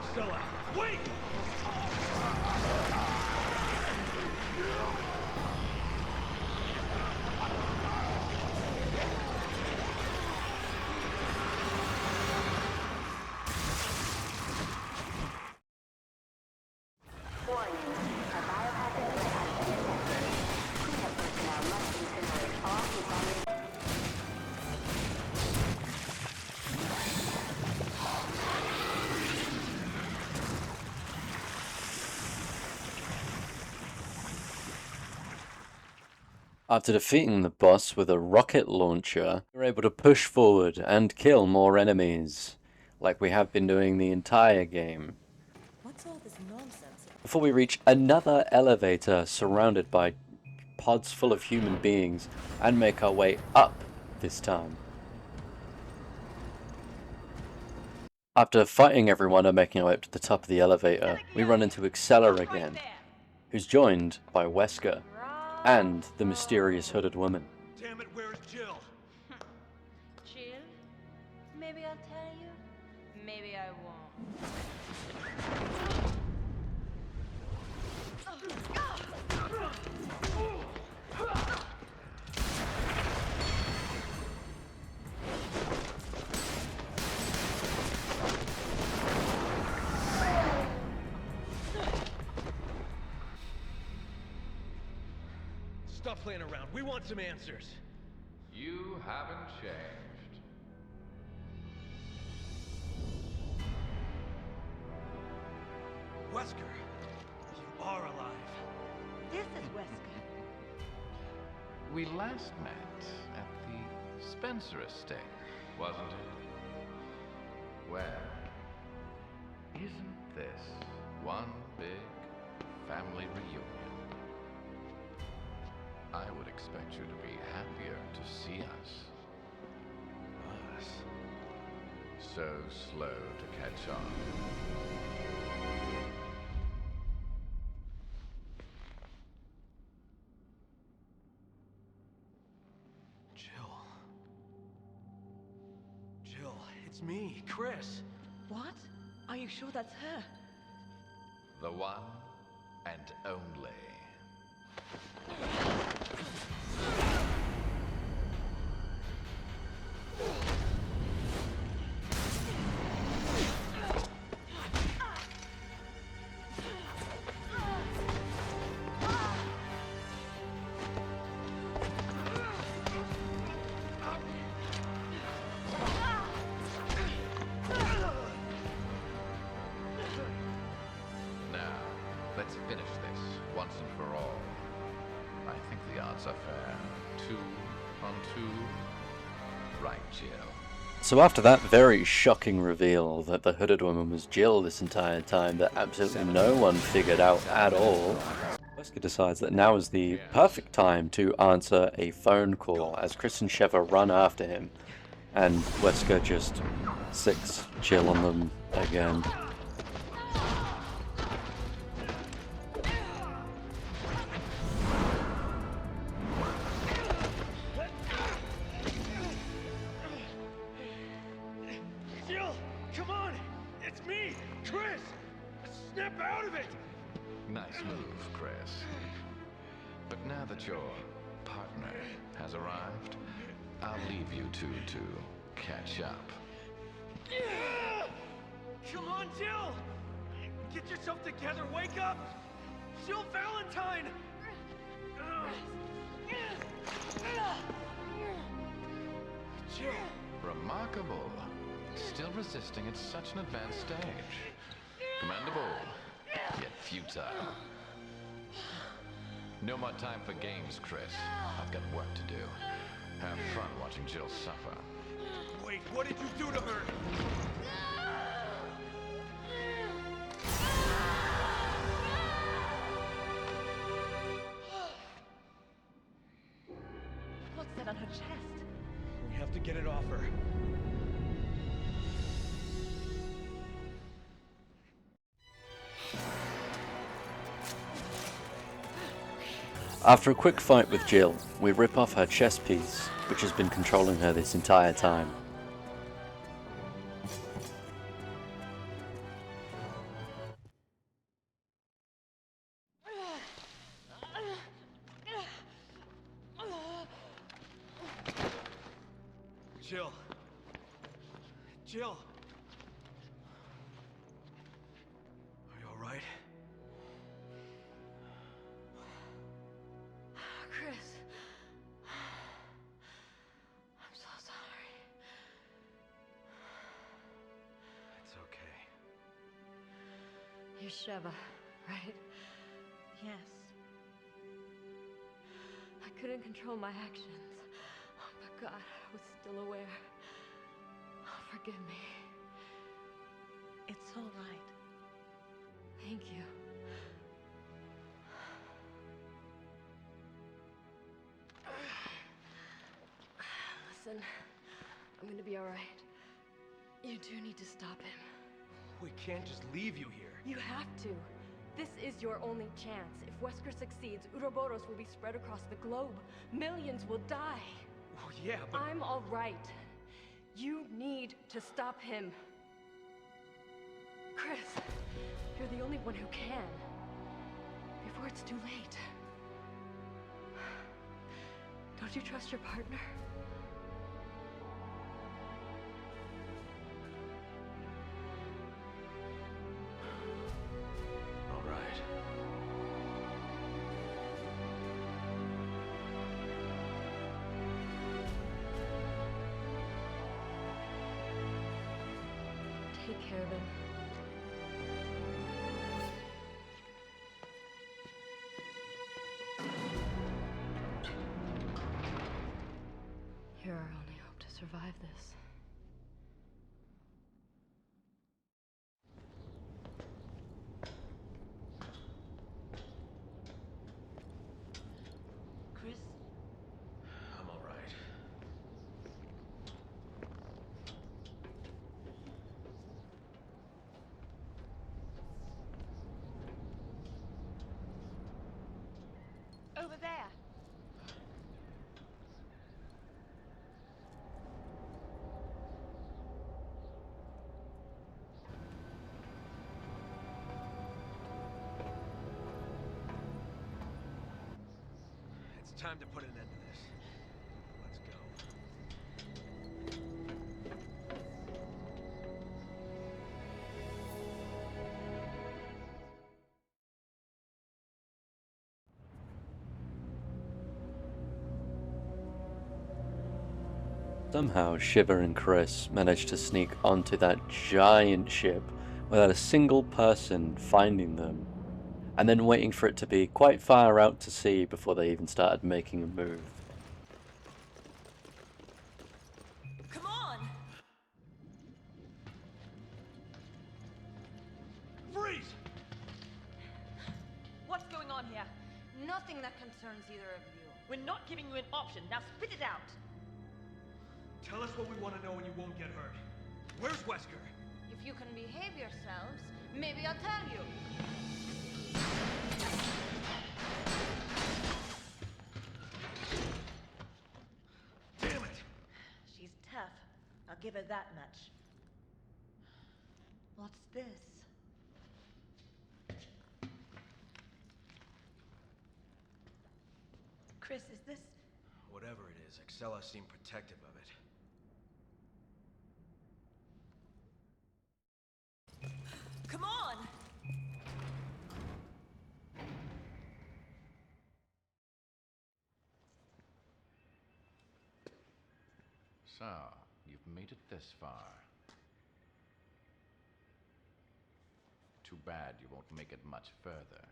Excella. Wait! After defeating the boss with a rocket launcher, we're able to push forward and kill more enemies, like we have been doing the entire game. What's all this nonsense? Before we reach another elevator surrounded by pods full of human beings, and make our way up this time. After fighting everyone and making our way up to the top of the elevator, we run into Excella again, who's joined by Wesker and the mysterious hooded woman. Damn it, where's Jill? Jill? Maybe I'll tell you. Maybe I won't. Stop playing around. We want some answers. You haven't changed. Wesker, you are alive. This is Wesker. We last met at the Spencer estate, wasn't it? Well, isn't this one big family reunion? I would expect you to be happier to see us. Us? So slow to catch on. Jill, it's me, Chris. What? Are you sure that's her? The one and only. Now, let's finish this once and for all. I think the odds are fair. 2 on 2. Right, Jill. So after that very shocking reveal that the hooded woman was Jill this entire time that absolutely no one figured out at all, Wesker decides that now is the perfect time to answer a phone call as Chris and Sheva run after him, and Wesker just sicks Jill on them again. Jill, come on! It's me, Chris! Snap out of it! Nice move, Chris. But now that your partner has arrived, I'll leave you two to catch up. Come on, Jill! Get yourself together, wake up! Jill Valentine! Jill! Remarkable. Still resisting at such an advanced stage. Commendable, yet futile. No more time for games, Chris. I've got work to do. Have fun watching Jill suffer. Wait, what did you do to her? What's that on her chest? We have to get it off her. After a quick fight with Jill, we rip off her chest piece, which has been controlling her this entire time. Jill. Jill. Are you all right? Chris. I'm so sorry. It's okay. You're Sheva, right? Yes. I couldn't control my actions. But God, I was still aware. Forgive me. It's all right. Thank you. Listen, I'm gonna be all right. You do need to stop him. We can't just leave you here. You have to. This is your only chance. If Wesker succeeds, Uroboros will be spread across the globe. Millions will die. Oh, yeah, but... I'm all right. You need to stop him. Chris, you're the only one who can. Before it's too late. Don't you trust your partner? All right. Take care of him. You're our only hope to survive this. Chris? I'm all right. Over there. It's time to put an end to this. Let's go. Somehow, Shiver and Chris managed to sneak onto that giant ship without a single person finding them, and then waiting for it to be quite far out to sea before they even started making a move. Come on! Freeze! What's going on here? Nothing that concerns either of you. We're not giving you an option. Now spit it out. Tell us what we want to know and you won't get hurt. Where's Wesker? If you can behave yourselves, maybe I'll tell you. Damn it! She's tough. I'll give her that much. What's this? Chris, is this... Whatever it is, Excella seemed protective of it. Come on! So, you've made it this far. Too bad you won't make it much further.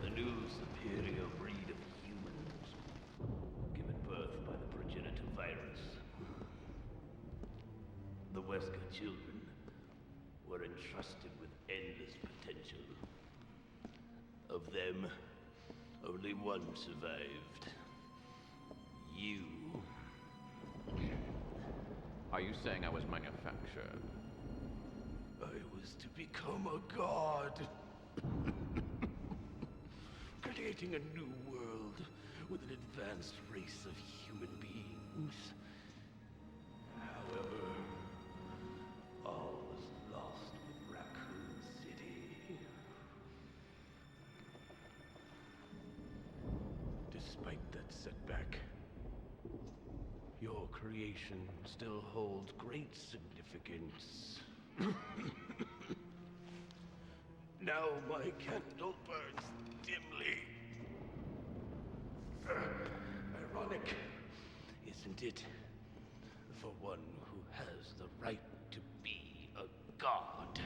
The new superior breed of humans, given birth by the progenitor virus. The Wesker children were entrusted with endless potential. Of them, only one survived. You. Are you saying I was manufactured? I was to become a god. Creating a new world with an advanced race of human beings. However, all was lost with Raccoon City. Despite that setback, your creation still holds great significance. Now my candle burns dimly. Ironic, isn't it? For one who has the right to be a god.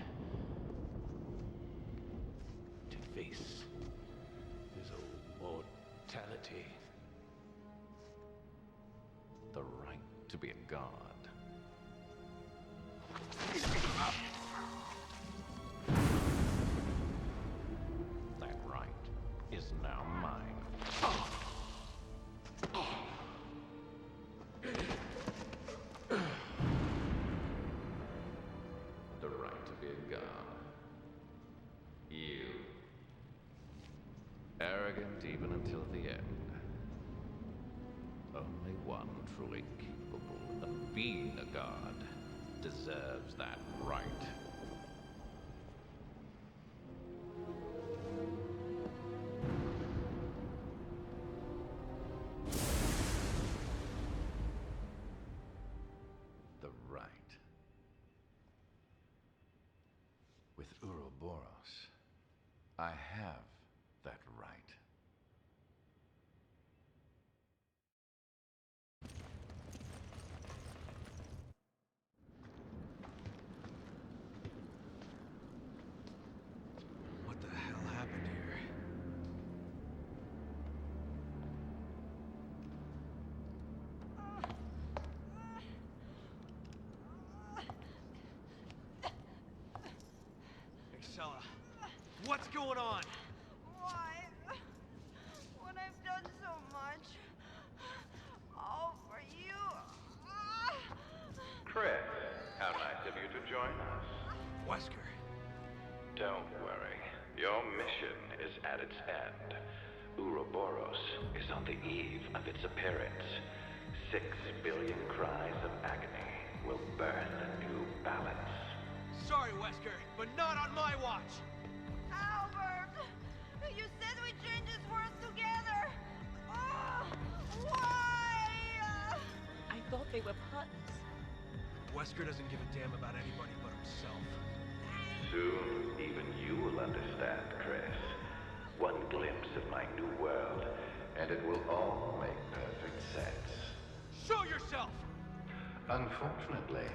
To face his own mortality. The right to be a god. That right is now mine. The right to be a god. You. Arrogant even until the end. Only one truly capable of being a god deserves that right. The right. With Uroboros, I have that right. What the hell happened here? Excella, what's going on? Why? When I've done so much. All for you. Chris, how nice of you to join us. Wesker. Don't worry. Your mission is at its end. Uroboros is on the eve of its appearance. 6 billion cries of agony will birth a new balance. Sorry, Wesker, but not on my watch. Albert! You said we change this world together! Why? I thought they were partners. Wesker doesn't give a damn about anybody but himself. Soon, even you will understand, Chris. One glimpse of my new world, and it will all make perfect sense. Show yourself! Unfortunately,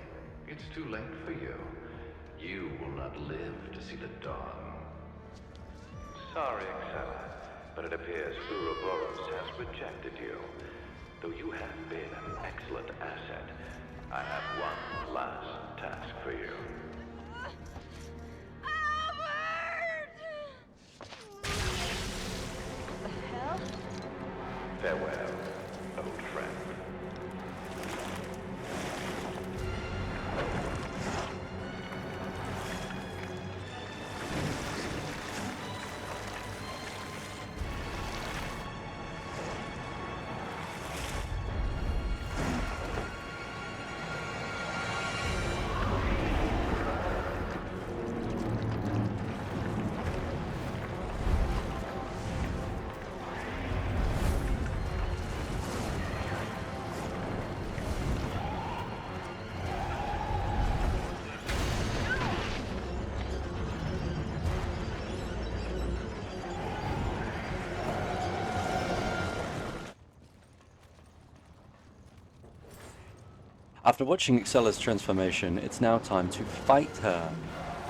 it's too late for you. You will not live to see the dawn. Sorry, Excella, but it appears Uroboros has rejected you. Though you have been an excellent asset, I have one last task for you. What the hell? Farewell, old friend. After watching Excella's transformation, it's now time to fight her.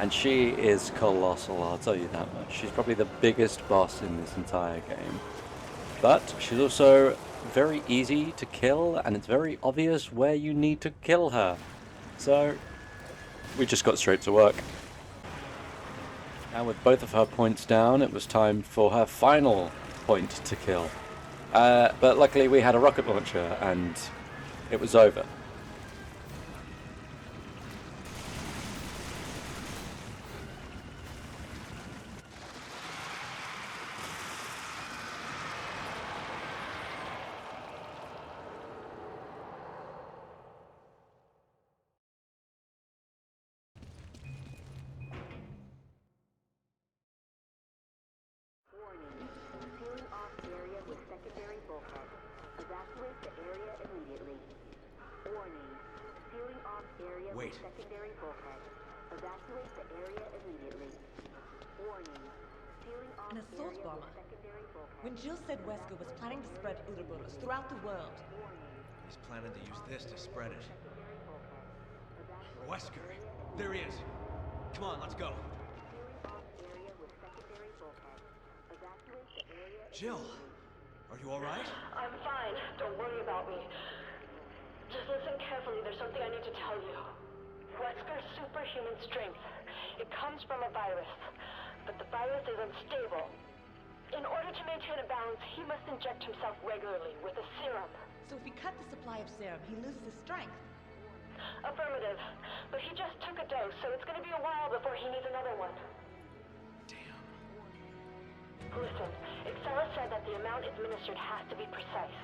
And she is colossal, I'll tell you that much. She's probably the biggest boss in this entire game. But she's also very easy to kill, and it's very obvious where you need to kill her. So, we just got straight to work. Now with both of her points down, it was time for her final point to kill. But luckily we had a rocket launcher, and it was over. Sealing off area with secondary bulkhead. Evacuate the area immediately. Warning. Sealing off area with secondary bulkhead. Evacuate the area immediately. Warning. Sealing off An assault area bomber. with secondary bulkhead. When Jill said Wesker was planning to spread Uroboros throughout the world. He's planning to use this to spread it. Wesker! There he is! Come on, let's go! Sealing off area with secondary bulkhead. Jill, are you alright? I'm fine. Don't worry about me. Just listen carefully. There's something I need to tell you. Wesker's superhuman strength. It comes from a virus, but the virus is unstable. In order to maintain a balance, he must inject himself regularly with a serum. So if we cut the supply of serum, he loses his strength. Affirmative. But he just took a dose, so it's gonna be a while before he needs another one. Damn. Listen, Excella said that the amount administered has to be precise.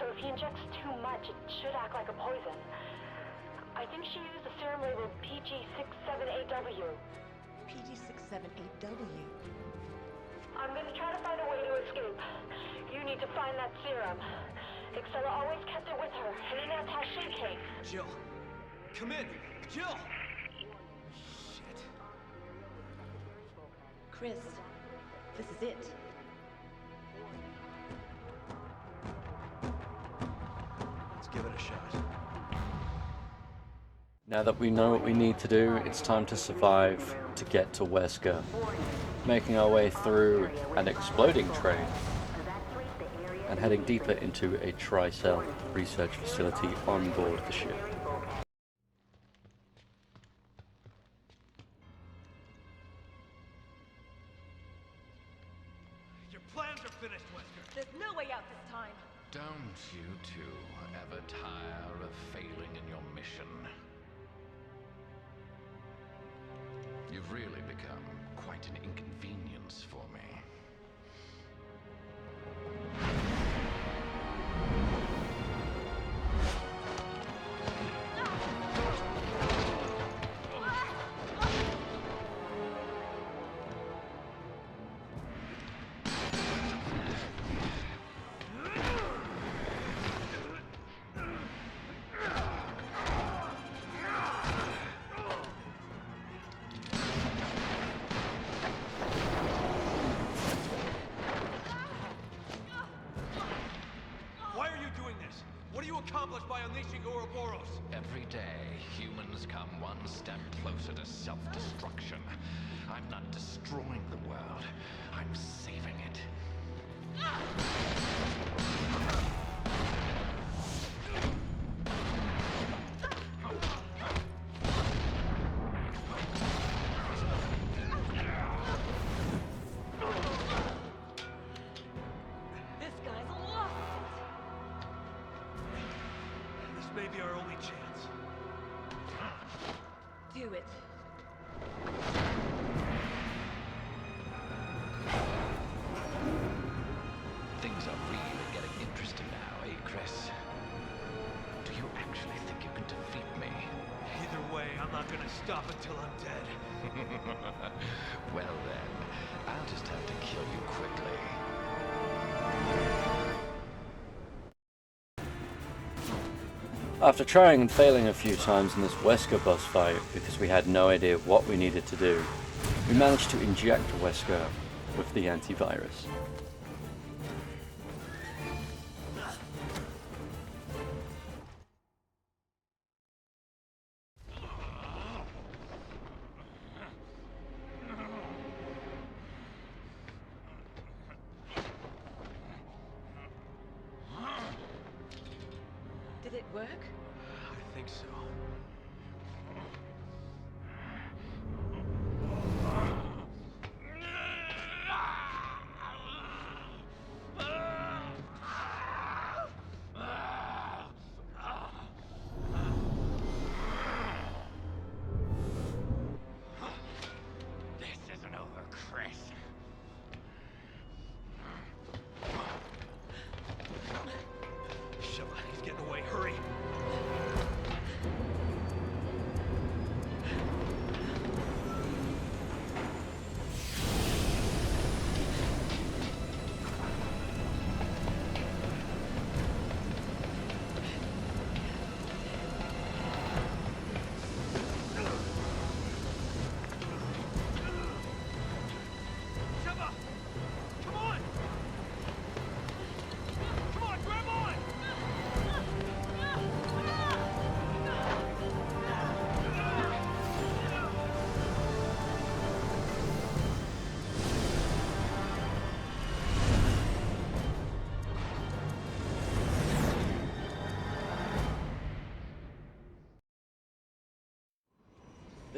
So if he injects too much, it should act like a poison. I think she used a serum labeled PG67AW. PG67AW. I'm gonna try to find a way to escape. You need to find that serum. Excella always kept it with her, and in that's how she came. Jill, come in! Jill! Shit. Chris, this is it. Let's give it a shot. Now that we know what we need to do, it's time to survive to get to Wesker, making our way through an exploding train and heading deeper into a Tricell research facility on board the ship. Your plans are finished, Wesker. There's no way out this time. Don't you two ever tire of failing in your mission? You've really become quite an inconvenience for me. Accomplished by unleashing Ouroboros. Every day, humans come one step closer to self-destruction. I'm not destroying the world. I'm saving it. This guy's lost This may be our only chance. it. Do it. Things are really getting interesting now, eh, Chris? Do you actually think you can defeat me? Either way, I'm not gonna stop until I'm dead. Well then, I'll just have to kill you quickly. After trying and failing a few times in this Wesker boss fight because we had no idea what we needed to do, we managed to inject Wesker with the antivirus. Did it work? I think so. This isn't over, Chris. Shut up, he's getting away. Hurry.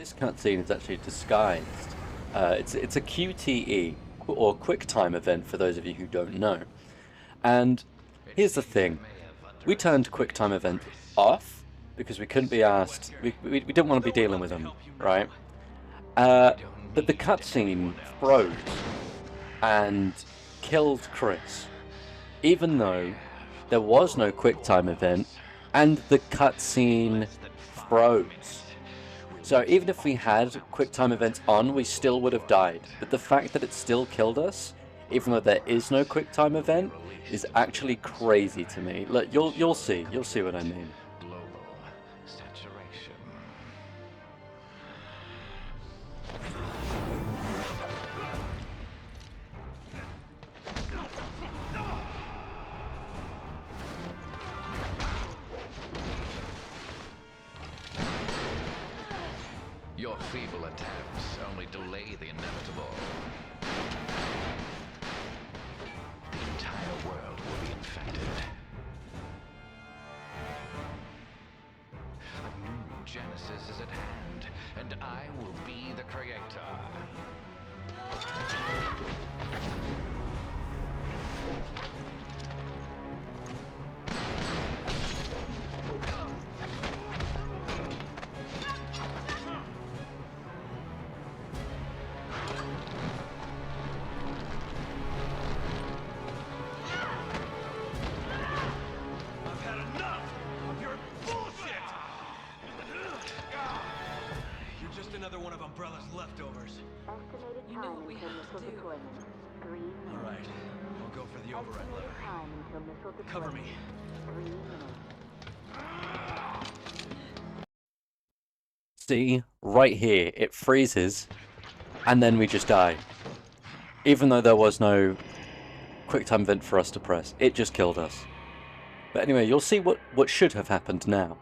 this cutscene is actually disguised. It's a QTE, or QuickTime event for those of you who don't know. And here's the thing. We turned QuickTime event off because we couldn't be asked, we didn't want to be dealing with them, right? But the cutscene froze and killed Chris, even though there was no QuickTime event and the cutscene froze. So even if we had QuickTime events on, we still would have died. But the fact that it still killed us, even though there is no QuickTime event, is actually crazy to me. Look, you'll see what I mean. Your feeble attempts only delay the inevitable. The entire world will be infected. A new Genesis is at hand, and I will be the creator. Another one of Umbrella's leftovers. Estimated time until missile deployment. 3 minutes. All right, I'll go for the override lever. Time until missile deployment. Cover me. 3 minutes. See, right here, it freezes, and then we just die. Even though there was no QuickTime event for us to press, it just killed us. But anyway, you'll see what should have happened now.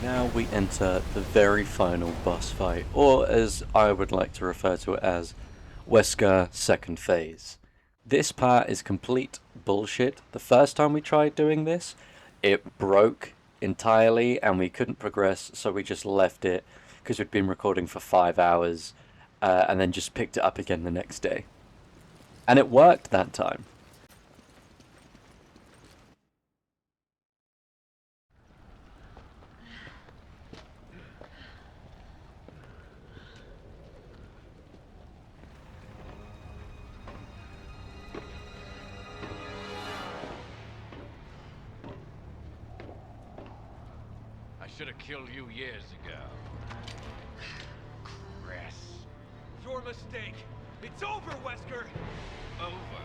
Now we enter the very final boss fight, or as I would like to refer to it as, Wesker second phase. This part is complete bullshit. The first time we tried doing this, it broke entirely and we couldn't progress, so we just left it because we'd been recording for 5 hours and then just picked it up again the next day. And it worked that time. I should have killed you years ago. Chris. Your mistake. It's over, Wesker. Over.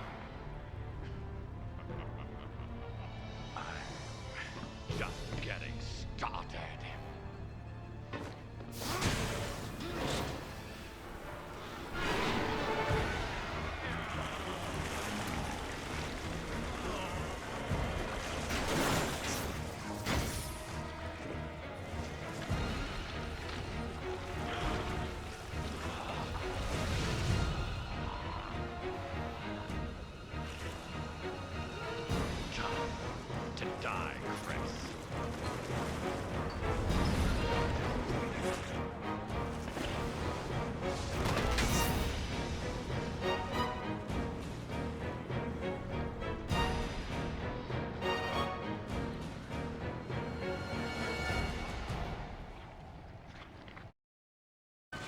I'm just getting started.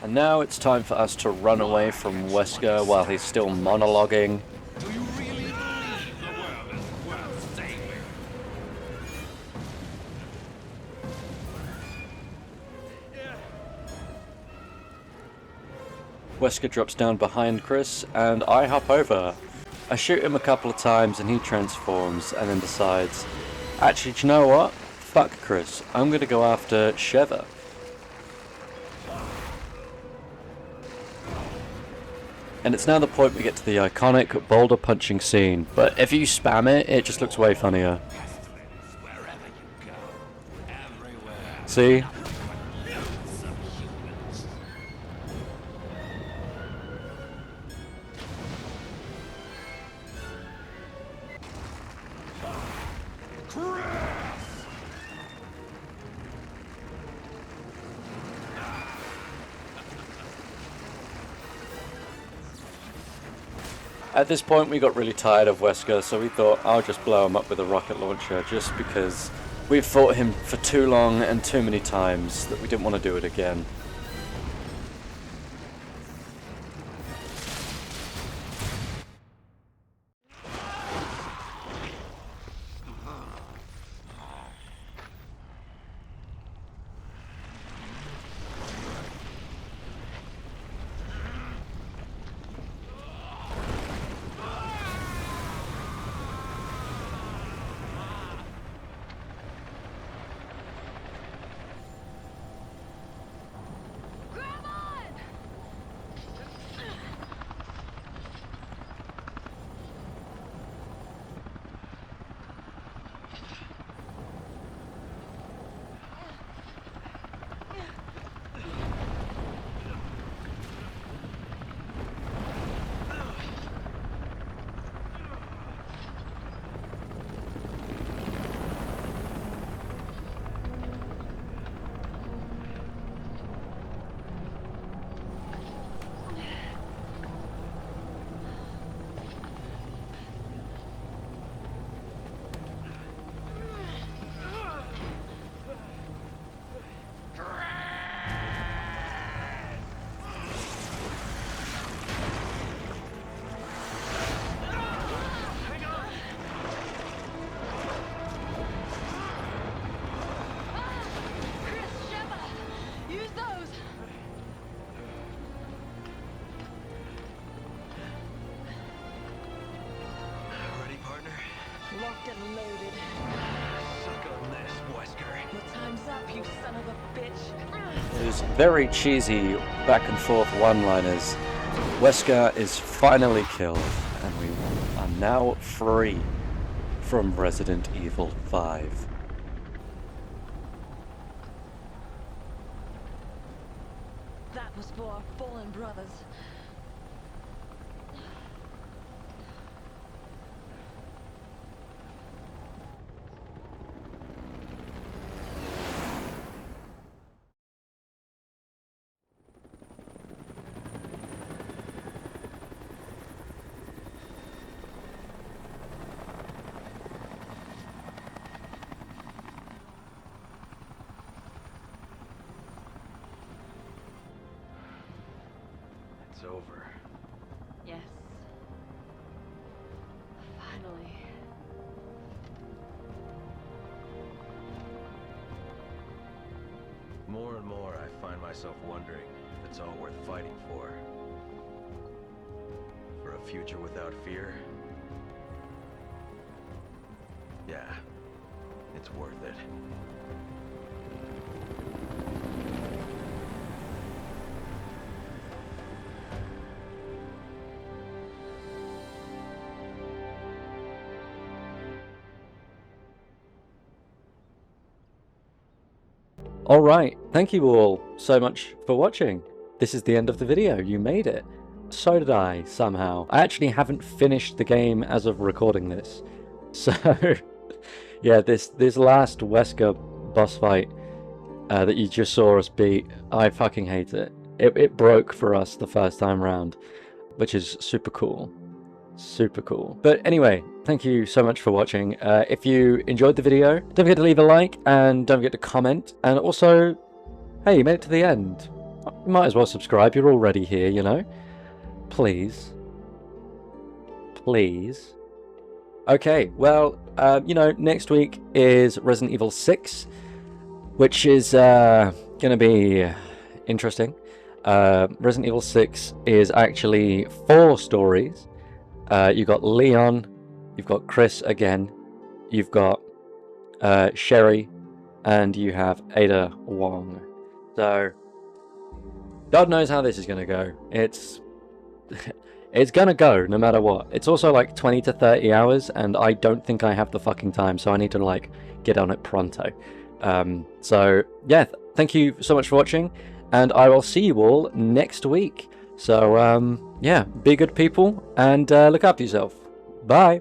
And now it's time for us to run away from Wesker while he's still monologuing. Do you really believe the world is worth saving? Wesker drops down behind Chris, and I hop over. I shoot him a couple of times and he transforms and then decides, actually, do you know what? Fuck Chris, I'm gonna go after Sheva. And it's now the point we get to the iconic boulder punching scene, but if you spam it, it just looks way funnier. See? At this point we got really tired of Wesker, so we thought I'll just blow him up with a rocket launcher, just because we've fought him for too long and too many times that we didn't want to do it again. Locked and loaded. Suck on this, Wesker. Your time's up, you son of a bitch. There's very cheesy back and forth one-liners. Wesker is finally killed, and we are now free from Resident Evil 5. That was for our fallen brothers. It's over. Yes. Finally. More and more, I find myself wondering if it's all worth fighting for. For a future without fear? Yeah, it's worth it. Alright, thank you all so much for watching. This is the end of the video, you made it. So did I, somehow. I actually haven't finished the game as of recording this. So, yeah, this last Wesker boss fight that you just saw us beat, I fucking hate it. It broke for us the first time round, which is super cool. Super cool. But anyway, thank you so much for watching. If you enjoyed the video, don't forget to leave a like and don't forget to comment. And also, hey, you made it to the end. You might as well subscribe. You're already here, you know. Please. Please. Okay, well, you know, next week is Resident Evil 6, which is going to be interesting. Resident Evil 6 is actually 4 stories. You've got Leon, you've got Chris again, you've got Sherry, and you have Ada Wong. So, God knows how this is going to go. It's going to go no matter what. It's also like 20 to 30 hours, and I don't think I have the fucking time, so I need to like get on it pronto. So, yeah, thank you so much for watching, and I will see you all next week. So, yeah, be good people, and look after yourself. Bye!